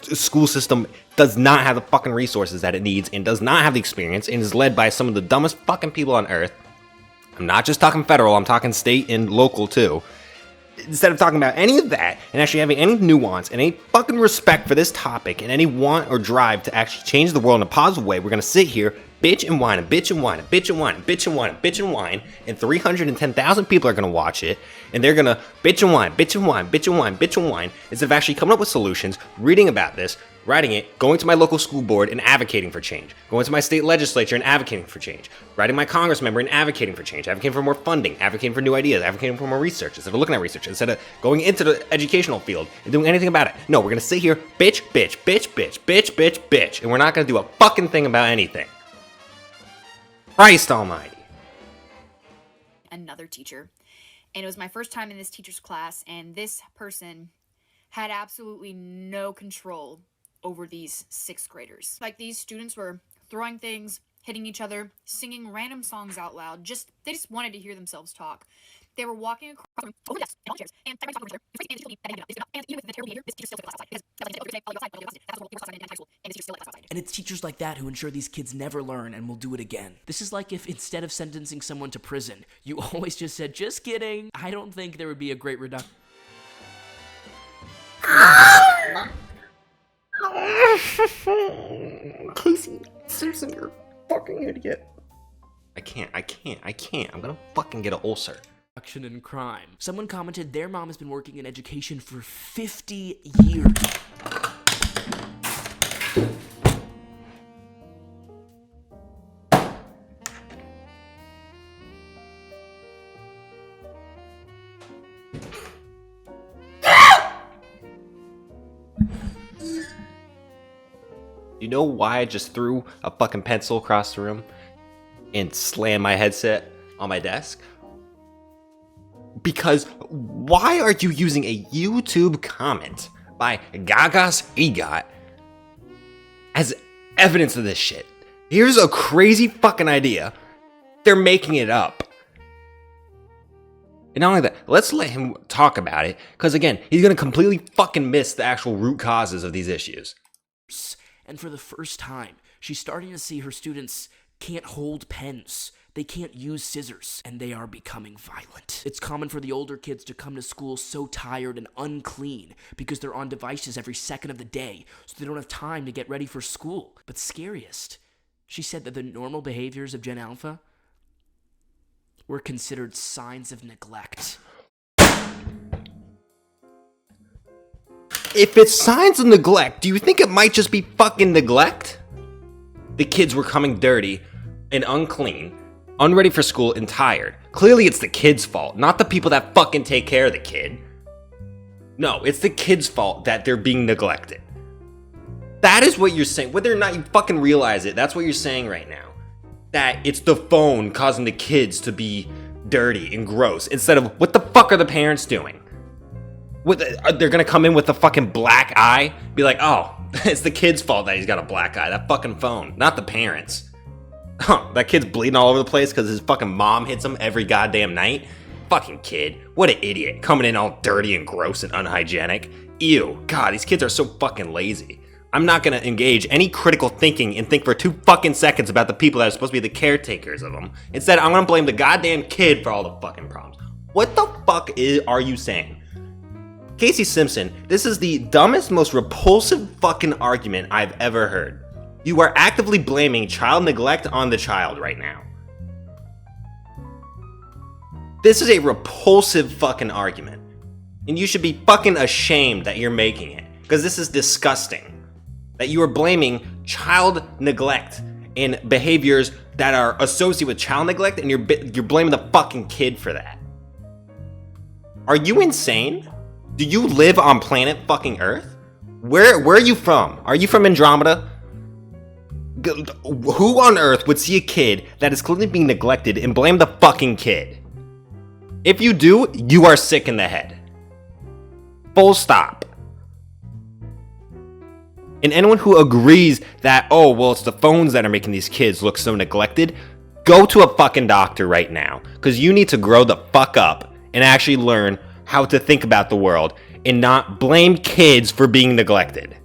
school system does not have the fucking resources that it needs and does not have the experience and is led by some of the dumbest fucking people on earth. I'm not just talking federal, I'm talking state and local too. Instead of talking about any of that and actually having any nuance and any fucking respect for this topic and any want or drive to actually change the world in a positive way, we're gonna sit here, bitch and whine and bitch and whine and bitch and whine and bitch and whine and bitch and whine, and 310,000 people are gonna watch it, and they're gonna bitch and whine, bitch and whine, bitch and whine, bitch and whine, instead of actually coming up with solutions, reading about this, writing it, going to my local school board and advocating for change, going to my state legislature and advocating for change, writing my Congress member and advocating for change, advocating for more funding, advocating for new ideas, advocating for more research, instead of looking at research, instead of going into the educational field and doing anything about it. No, we're gonna sit here, bitch, bitch, bitch, bitch, bitch, bitch, bitch, and we're not gonna do a fucking thing about anything. Christ almighty. Another teacher. And it was my first time in this teacher's class, and this person had absolutely no control over these 6th graders. Like, these students were throwing things, hitting each other, singing random songs out loud. They just wanted to hear themselves talk. They were walking across the room over desks and on chairs, and talking over each other. And told me that I didn't get up. And even with the terrible behavior, this teacher still took the class outside. And it's teachers like that who ensure these kids never learn and will do it again. This is like if instead of sentencing someone to prison, you always just said, just kidding. I don't think there would be a great reduction. Casey Simpson, you're a fucking idiot. I can't. I'm gonna fucking get an ulcer. Reduction in crime. Someone commented their mom has been working in education for 50 years. You know why I just threw a fucking pencil across the room and slammed my headset on my desk? Because why are you using a YouTube comment by Gaga's EGOT as evidence of this shit? Here's a crazy fucking idea. They're making it up. And not only that, let's let him talk about it, because again, he's gonna completely fucking miss the actual root causes of these issues. And for the first time, she's starting to see her students can't hold pens. They can't use scissors, and they are becoming violent. It's common for the older kids to come to school so tired and unclean because they're on devices every second of the day, so they don't have time to get ready for school. But scariest, she said that the normal behaviors of Gen Alpha were considered signs of neglect. If it's signs of neglect, do you think it might just be fucking neglect? The kids were coming dirty and unclean, unready for school, and tired. Clearly it's the kid's fault, not the people that fucking take care of the kid. No, it's the kid's fault that they're being neglected. That is what you're saying. Whether or not you fucking realize it, that's what you're saying right now. That it's the phone causing the kids to be dirty and gross, instead of what the fuck are the parents doing? They're gonna come in with a fucking black eye, be like, oh, it's the kid's fault that he's got a black eye, that fucking phone, not the parents. Huh, that kid's bleeding all over the place because his fucking mom hits him every goddamn night? Fucking kid, what an idiot, coming in all dirty and gross and unhygienic. Ew, God, these kids are so fucking lazy. I'm not gonna engage any critical thinking and think for 2 fucking seconds about the people that are supposed to be the caretakers of them. Instead, I'm gonna blame the goddamn kid for all the fucking problems. What the fuck are you saying? Casey Simpson, this is the dumbest, most repulsive fucking argument I've ever heard. You are actively blaming child neglect on the child right now. This is a repulsive fucking argument. And you should be fucking ashamed that you're making it. Because this is disgusting. That you are blaming child neglect and behaviors that are associated with child neglect, and you're blaming the fucking kid for that. Are you insane? Do you live on planet fucking Earth? Where are you from? Are you from Andromeda? Who on earth would see a kid that is clearly being neglected and blame the fucking kid? If you do, you are sick in the head. Full stop. And anyone who agrees that, oh, well, it's the phones that are making these kids look so neglected, go to a fucking doctor right now. Because you need to grow the fuck up and actually learn how to think about the world and not blame kids for being neglected.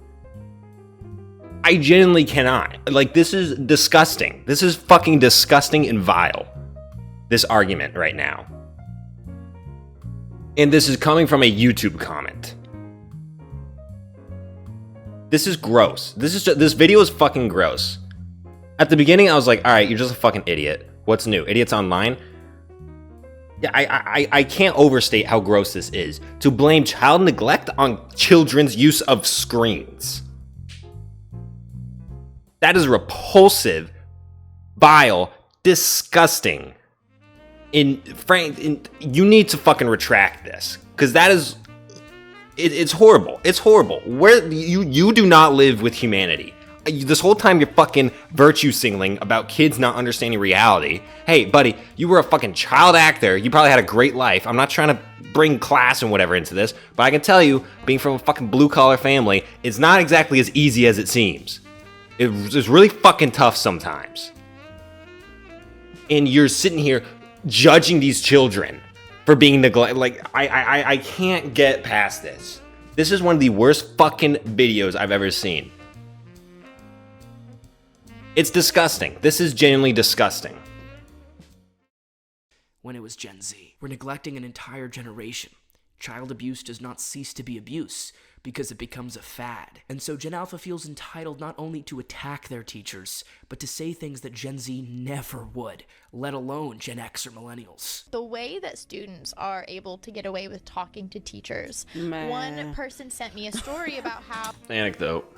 I genuinely cannot. Like, this is disgusting. This is fucking disgusting and vile. this argument right now. And this is coming from a YouTube comment. This is gross. This video is fucking gross. At the beginning, I was like, all right, you're just a fucking idiot. What's new? Idiots online? Yeah, I can't overstate how gross this is. To blame child neglect on children's use of screens. That is repulsive, vile, disgusting. You need to fucking retract this, because that is, it's horrible. It's horrible. Where you do not live with humanity. This whole time you're fucking virtue signaling about kids not understanding reality. Hey, buddy, you were a fucking child actor. You probably had a great life. I'm not trying to bring class and whatever into this, but I can tell you, being from a fucking blue-collar family, it's not exactly as easy as it seems. It's really fucking tough sometimes. And you're sitting here judging these children for being neglected. Like, I can't get past this. This is one of the worst fucking videos I've ever seen. It's disgusting. This is genuinely disgusting. When it was Gen Z, we're neglecting an entire generation. Child abuse does not cease to be abuse because it becomes a fad. And so Gen Alpha feels entitled not only to attack their teachers, but to say things that Gen Z never would, let alone Gen X or millennials. The way that students are able to get away with talking to teachers. One person sent me a story about how... Anecdote.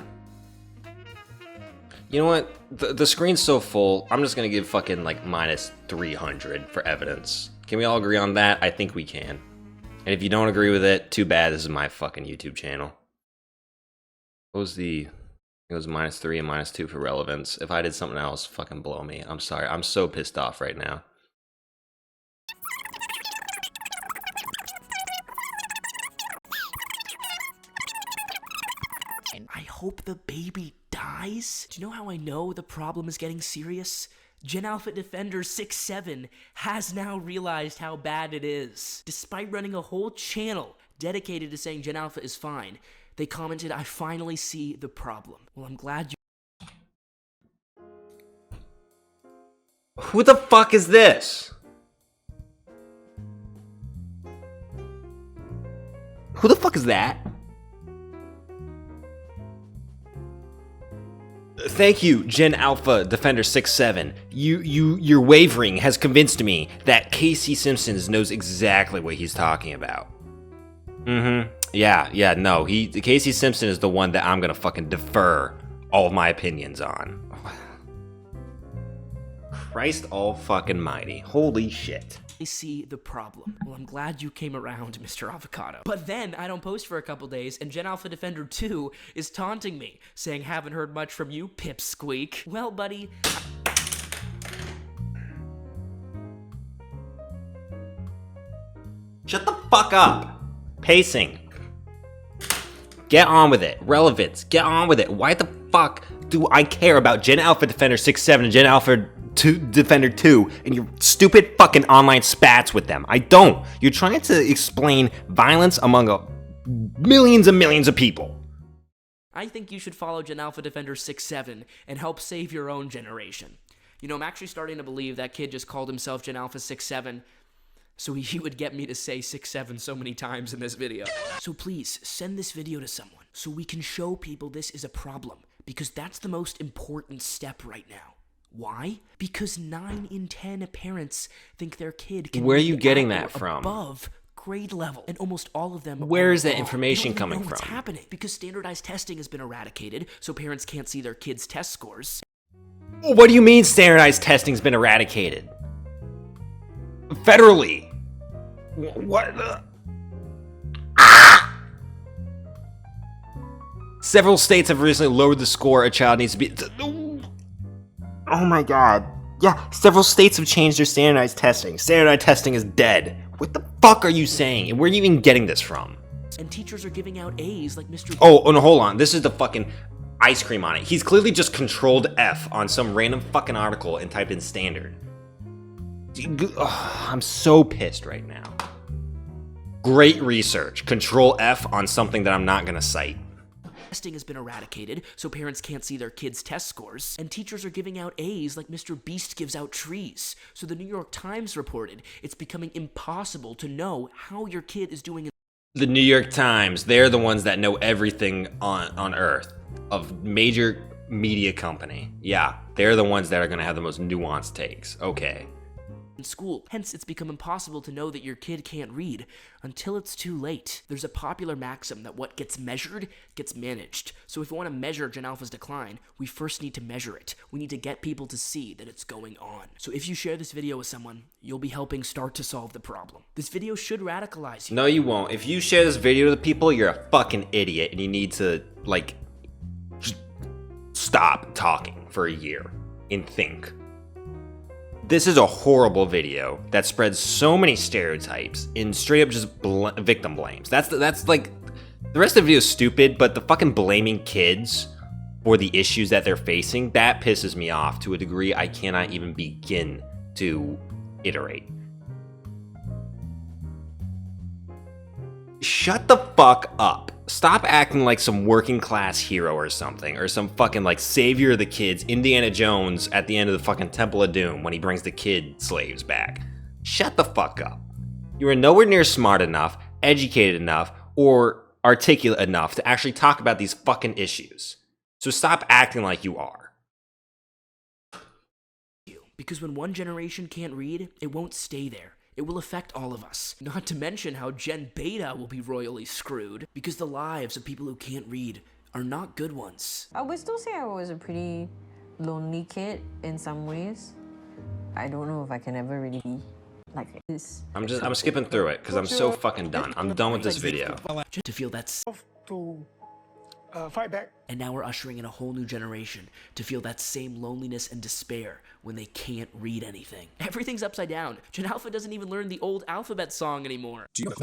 You know what? The screen's so full, I'm just gonna give fucking like minus 300 for evidence. Can we all agree on that? I think we can. And if you don't agree with it, too bad. This is my fucking YouTube channel. What was it was minus 3 and minus 2 for relevance. If I did something else, fucking blow me. I'm sorry. I'm so pissed off right now. I hope the baby dies. Do you know how I know the problem is getting serious? Gen Alpha Defender 6'7" has now realized how bad it is. Despite running a whole channel dedicated to saying Gen Alpha is fine, they commented, "I finally see the problem." Well, I'm glad you... Who the fuck is this? Who the fuck is that? Thank you, Gen Alpha Defender 6'7". Your wavering has convinced me that Casey Simpson knows exactly what he's talking about. Yeah, no, Casey Simpson is the one that I'm gonna fucking defer all of my opinions on. Christ all fucking mighty. Holy shit. I see the problem. Well, I'm glad you came around, Mr. Avocado. But then I don't post for a couple days, and Gen Alpha Defender 2 is taunting me, saying, "Haven't heard much from you, pipsqueak." Well, buddy... Shut the fuck up. Pacing. Get on with it. Relevance. Get on with it. Why the fuck do I care about Gen Alpha Defender 6'7" and Gen Alpha Defender 2 and your stupid fucking online spats with them? I don't. You're trying to explain violence among millions and millions of people. I think you should follow Gen Alpha Defender 6'7" and help save your own generation. You know, I'm actually starting to believe that kid just called himself Gen Alpha 6'7", so he would get me to say 6'7" so many times in this video. So please, send this video to someone so we can show people this is a problem, because that's the most important step right now. Why? Because 9 in 10 parents think their kid can Where are you read getting at that or from? above grade level, and almost all of them Where are is that wrong. information They don't coming know what's from? happening because standardized testing has been eradicated, so parents can't see their kids' test scores. What do you mean standardized testing's been eradicated? Federally. What the... Several states have recently lowered the score a child needs to be... Oh my god. Yeah, several states have changed their standardized testing. Standardized testing is dead. What the fuck are you saying? And where are you even getting this from? And teachers are giving out A's like Mr. Oh, no, hold on. This is the fucking ice cream on it. He's clearly just controlled F on some random fucking article and typed in standard. I'm so pissed right now. Great research. Control F on something that I'm not gonna cite. Testing has been eradicated, so parents can't see their kids' test scores, and teachers are giving out A's like Mr. Beast gives out trees. So the New York Times reported it's becoming impossible to know how your kid is doing. The New York Times, they're the ones that know everything on Earth of major media company. Yeah, they're the ones that are gonna have the most nuanced takes. Okay. In school. Hence, it's become impossible to know that your kid can't read until it's too late. There's a popular maxim that what gets measured gets managed. So if we want to measure Gen Alpha's decline, we first need to measure it. We need to get people to see that it's going on. So if you share this video with someone, you'll be helping start to solve the problem. This video should radicalize you. No, you won't. If you share this video to people, you're a fucking idiot and you need to, like, just stop talking for a year and think. This is a horrible video that spreads so many stereotypes and straight up just victim blames. That's like, the rest of the video is stupid, but the fucking blaming kids for the issues that they're facing, that pisses me off to a degree I cannot even begin to iterate. Shut the fuck up. Stop acting like some working class hero or something, or some fucking like savior of the kids, Indiana Jones at the end of the fucking Temple of Doom when he brings the kid slaves back. Shut the fuck up. You are nowhere near smart enough, educated enough, or articulate enough to actually talk about these fucking issues. So stop acting like you are. Because when one generation can't read, it won't stay there. It will affect all of us. Not to mention how Gen Beta will be royally screwed, because the lives of people who can't read are not good ones. I would still say I was a pretty lonely kid in some ways. I don't know if I can ever really be like this. I'm skipping through it because I'm so fucking done. I'm done with this video. To feel that's fight back. And now we're ushering in a whole new generation to feel that same loneliness and despair when they can't read anything. Everything's upside down. Gen Alpha doesn't even learn the old Alphabet song anymore. Do you know it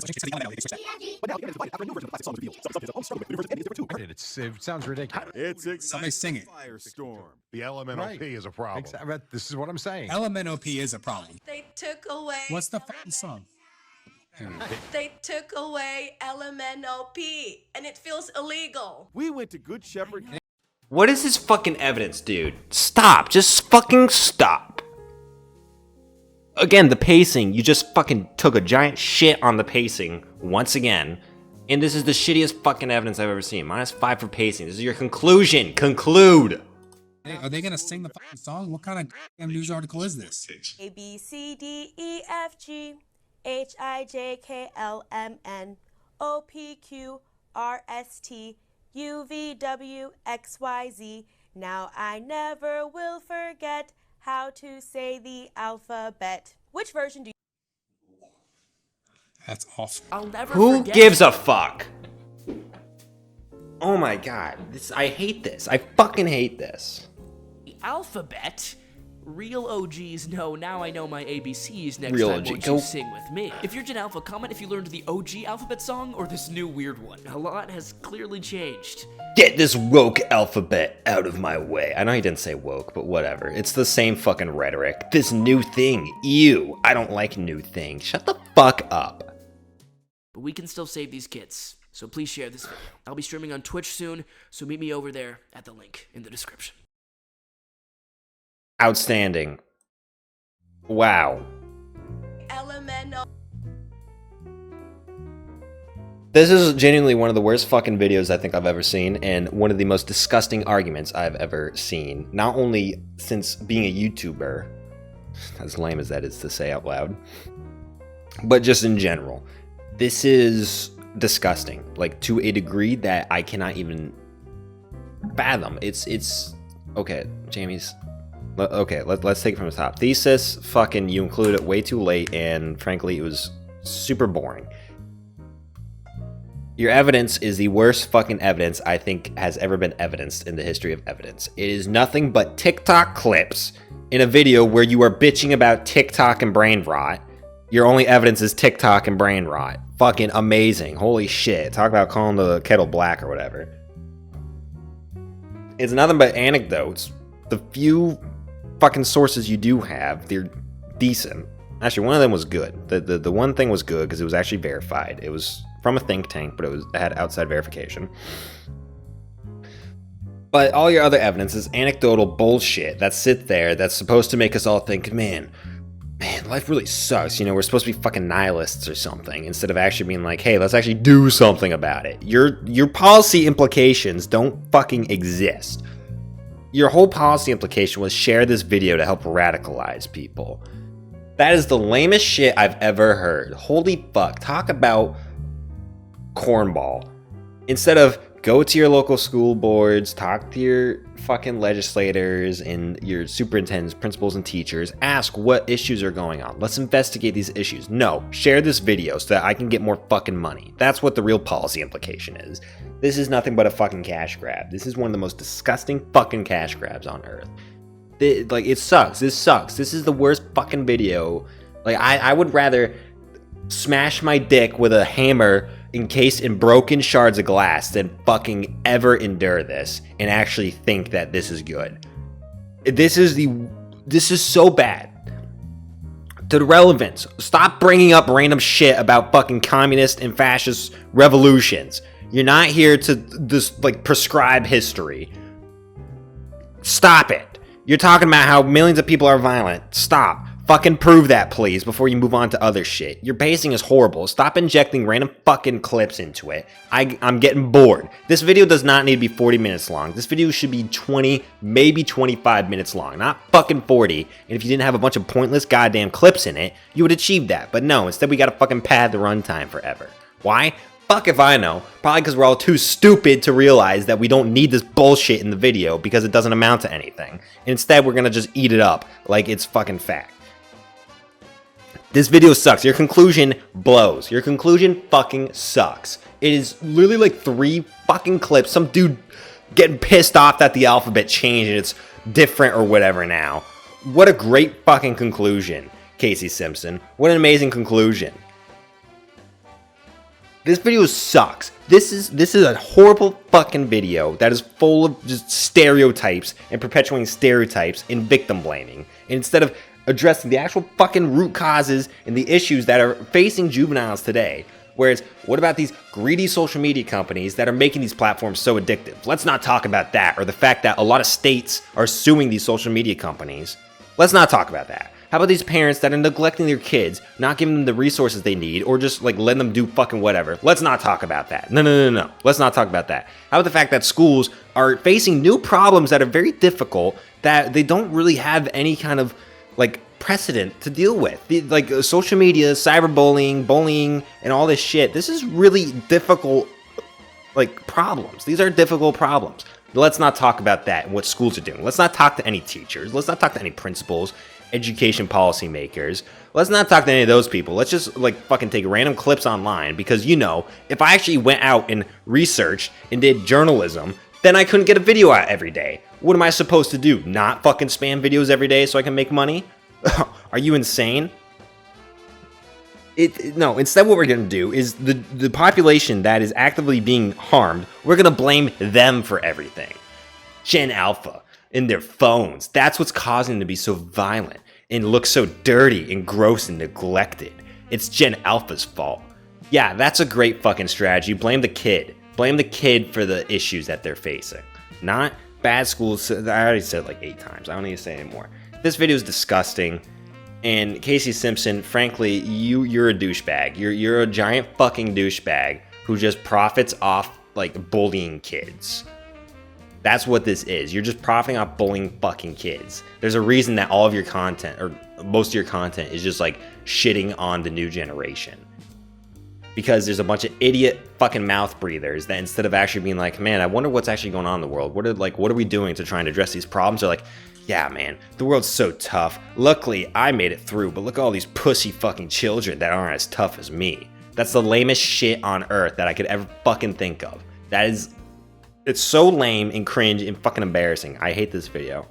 sounds ridiculous. It's Somebody sing it. Firestorm. The LMNOP is a problem. This is what I'm saying. LMNOP is a problem. They took away. What's the fucking song? They took away LMNOP, and it feels illegal. We went to Good Shepherd. What is this fucking evidence, dude? Stop. Just fucking stop. Again, the pacing. You just fucking took a giant shit on the pacing once again. And this is the shittiest fucking evidence I've ever seen. -5 for pacing. This is your conclusion. Conclude. Hey, are they gonna sing the fucking song? What kind of damn news article is this? A, B, C, D, E, F, G, H, I, J, K, L, M, N, O, P, Q, R, S, T, U, V, W, X, Y, Z. Now I never will forget how to say the alphabet. Which version do you... That's awful. I'll never Who forget. gives a fuck? Oh my god. I hate this. I fucking hate this. The alphabet? Real OGs know, now I know my ABCs. Next Real time, OG, won't go. you sing with me? If you're Gen Alpha, comment if you learned the OG alphabet song or this new weird one. A lot has clearly changed. Get this woke alphabet out of my way. I know he didn't say woke, but whatever. It's the same fucking rhetoric. This new thing. Ew. I don't like new things. Shut the fuck up. But we can still save these kids. So please share this video. I'll be streaming on Twitch soon, so meet me over there at the link in the description. Outstanding. Wow. LMNO. This is genuinely one of the worst fucking videos I think I've ever seen, and one of the most disgusting arguments I've ever seen. Not only since being a YouTuber, as lame as that is to say out loud, but just in general. This is disgusting, like to a degree that I cannot even fathom. It's okay, Jamie's. Okay, let's take it from the top. Thesis, fucking, you included it way too late, and frankly, it was super boring. Your evidence is the worst fucking evidence I think has ever been evidenced in the history of evidence. It is nothing but TikTok clips in a video where you are bitching about TikTok and brain rot. Your only evidence is TikTok and brain rot. Fucking amazing. Holy shit. Talk about calling the kettle black or whatever. It's nothing but anecdotes. The few fucking sources you do have, they're decent. Actually, one of them was good. The one thing was good because it was actually verified. It was from a think tank, but it had outside verification. But all your other evidence is anecdotal bullshit that sits there that's supposed to make us all think, man, life really sucks. You know, we're supposed to be fucking nihilists or something, instead of actually being like, hey, let's actually do something about it. Your policy implications don't fucking exist. Your whole policy implication was share this video to help radicalize people. That is the lamest shit I've ever heard. Holy fuck. Talk about cornball. Instead of go to your local school boards, talk to your fucking legislators and your superintendents, principals, and teachers. Ask what issues are going on. Let's investigate these issues. No, share this video so that I can get more fucking money. That's what the real policy implication is. This is nothing but a fucking cash grab. This is one of the most disgusting fucking cash grabs on earth. It sucks. This sucks. This is the worst fucking video. Like, I would rather smash my dick with a hammer encased in broken shards of glass than fucking ever endure this and actually think that this is good. This is so bad. To the relevance, stop bringing up random shit about fucking communist and fascist revolutions. You're not here to just like prescribe history. Stop it. You're talking about how millions of people are violent. Stop. Fucking prove that, please, before you move on to other shit. Your pacing is horrible. Stop injecting random fucking clips into it. I'm getting bored. This video does not need to be 40 minutes long. This video should be 20, maybe 25 minutes long, not fucking 40. And if you didn't have a bunch of pointless goddamn clips in it, you would achieve that. But no, instead we gotta fucking pad the runtime forever. Why? Fuck if I know. Probably because we're all too stupid to realize that we don't need this bullshit in the video because it doesn't amount to anything. Instead, we're gonna just eat it up like it's fucking fact. This video sucks. Your conclusion blows. Your conclusion fucking sucks. It is literally like 3 fucking clips. Some dude getting pissed off that the alphabet changed and it's different or whatever now. What a great fucking conclusion, Casey Simpson. What an amazing conclusion. This video sucks. This is a horrible fucking video that is full of just stereotypes and perpetuating stereotypes and victim blaming. And instead of addressing the actual fucking root causes and the issues that are facing juveniles today. Whereas, what about these greedy social media companies that are making these platforms so addictive? Let's not talk about that, or the fact that a lot of states are suing these social media companies. Let's not talk about that. How about these parents that are neglecting their kids, not giving them the resources they need, or just like letting them do fucking whatever? Let's not talk about that. No. Let's not talk about that. How about the fact that schools are facing new problems that are very difficult, that they don't really have any kind of like precedent to deal with? Like social media, cyberbullying, bullying, and all this shit. This is really difficult, like, problems. These are difficult problems. Let's not talk about that and what schools are doing. Let's not talk to any teachers. Let's not talk to any principals, education policymakers. Let's not talk to any of those people. Let's just like fucking take random clips online, because you know, if I actually went out and researched and did journalism, then I couldn't get a video out every day. What am I supposed to do? Not fucking spam videos every day so I can make money? Are you insane? No, instead what we're going to do is the population that is actively being harmed, we're going to blame them for everything. Gen Alpha and their phones. That's what's causing them to be so violent and look so dirty and gross and neglected. It's Gen Alpha's fault. Yeah, that's a great fucking strategy. Blame the kid. Blame the kid for the issues that they're facing. Not bad schools. I already said it like 8 times. I don't need to say it anymore. This video is disgusting. And Casey Simpson, frankly, you're a douchebag. You're a giant fucking douchebag who just profits off like bullying kids. That's what this is. You're just profiting off bullying fucking kids. There's a reason that all of your content, or most of your content, is just like shitting on the new generation. Because there's a bunch of idiot fucking mouth breathers that instead of actually being like, man, I wonder what's actually going on in the world. What are we doing to try and address these problems? They're like, yeah, man, the world's so tough. Luckily, I made it through, but look at all these pussy fucking children that aren't as tough as me. That's the lamest shit on earth that I could ever fucking think of. It's so lame and cringe and fucking embarrassing. I hate this video.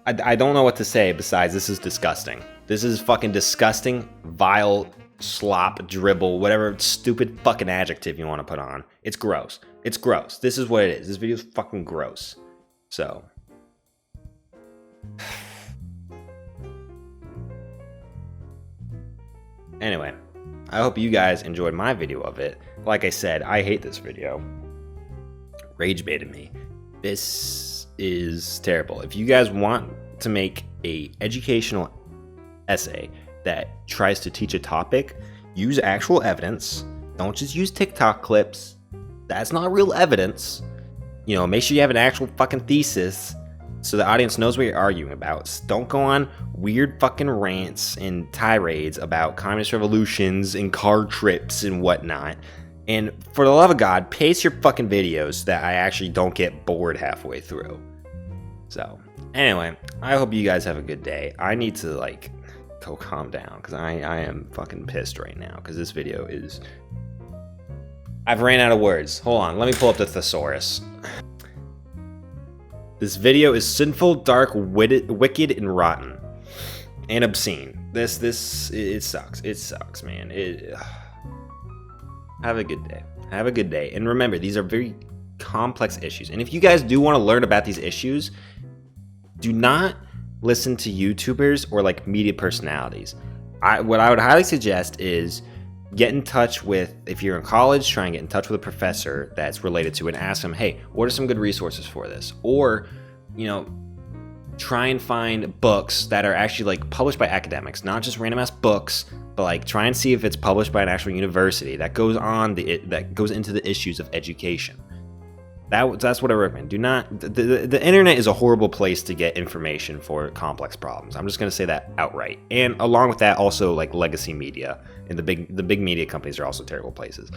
I don't know what to say besides this is disgusting. This is fucking disgusting, vile, slop, dribble, whatever stupid fucking adjective you want to put on. It's gross. It's gross. This is what it is. This video is fucking gross. So. Anyway. I hope you guys enjoyed my video of it. Like I said, I hate this video. Rage baited me. This is terrible. If you guys want to make a educational essay that tries to teach a topic, use actual evidence. Don't just use TikTok clips. That's not real evidence. You know, make sure you have an actual fucking thesis so the audience knows what you're arguing about. Don't go on weird fucking rants and tirades about communist revolutions and car trips and whatnot. And for the love of God, pace your fucking videos that I actually don't get bored halfway through. So, anyway, I hope you guys have a good day. I need to, like, go calm down because I am fucking pissed right now because this video is... I've ran out of words. Hold on, let me pull up the thesaurus. This video is sinful, dark, wicked, and rotten. And obscene. It sucks. It sucks, man. Have a good day. Have a good day. And remember, these are very complex issues. And if you guys do want to learn about these issues, do not listen to YouTubers or like media personalities. What I would highly suggest is get in touch with, if you're in college, try and get in touch with a professor that's related to it and ask them, hey, what are some good resources for this? Or, you know, try and find books that are actually like published by academics, not just random ass books, but like try and see if it's published by an actual university that goes into the issues of education. That's what I recommend. Do not, the internet is a horrible place to get information for complex problems. I'm just going to say that outright. And along with that, also like legacy media and the big media companies are also terrible places.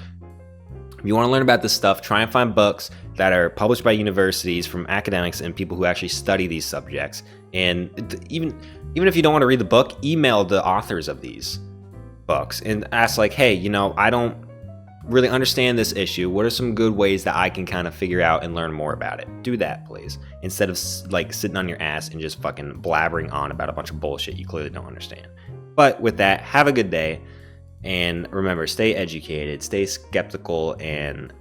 If you want to learn about this stuff, try and find books that are published by universities from academics and people who actually study these subjects. And even if you don't want to read the book, email the authors of these books and ask like, hey, you know, I don't really understand this issue. What are some good ways that I can kind of figure out and learn more about it? Do that, please. Instead of like sitting on your ass and just fucking blabbering on about a bunch of bullshit you clearly don't understand. But with that, have a good day. And remember, stay educated, stay skeptical, and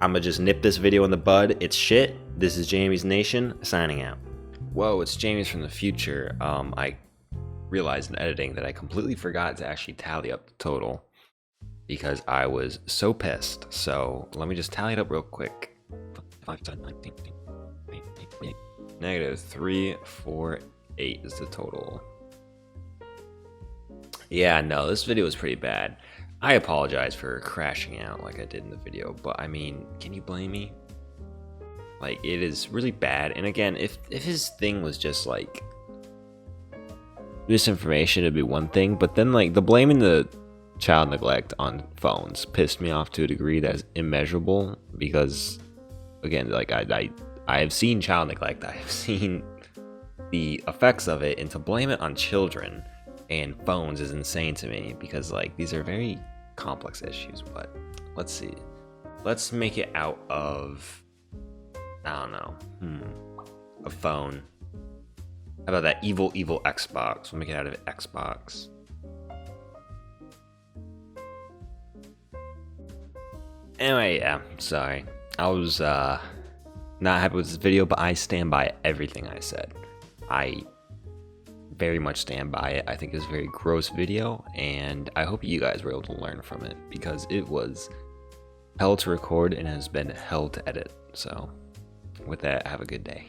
I'm gonna just nip this video in the bud. It's shit. This is Jamie's Nation, signing out. Whoa, it's Jamie's from the future. I realized in editing that I completely forgot to actually tally up the total because I was so pissed. So let me just tally it up real quick. -348 is the total. Yeah, no, this video was pretty bad. I apologize for crashing out like I did in the video, but I mean, can you blame me? Like, it is really bad. And again, if his thing was just like misinformation, it'd be one thing, but then like the blaming the child neglect on phones pissed me off to a degree that's immeasurable, because again, like I have seen child neglect, I have seen the effects of it, and to blame it on children and phones is insane to me, because like these are very complex issues. But let's see, let's make it out of, I don't know, a phone. How about that evil Xbox? We'll make it out of Xbox. Anyway, yeah, sorry. I was not happy with this video, but I stand by everything I said. I very much stand by it. I think it's a very gross video, and I hope you guys were able to learn from it, because it was hell to record and has been hell to edit. So with that, have a good day.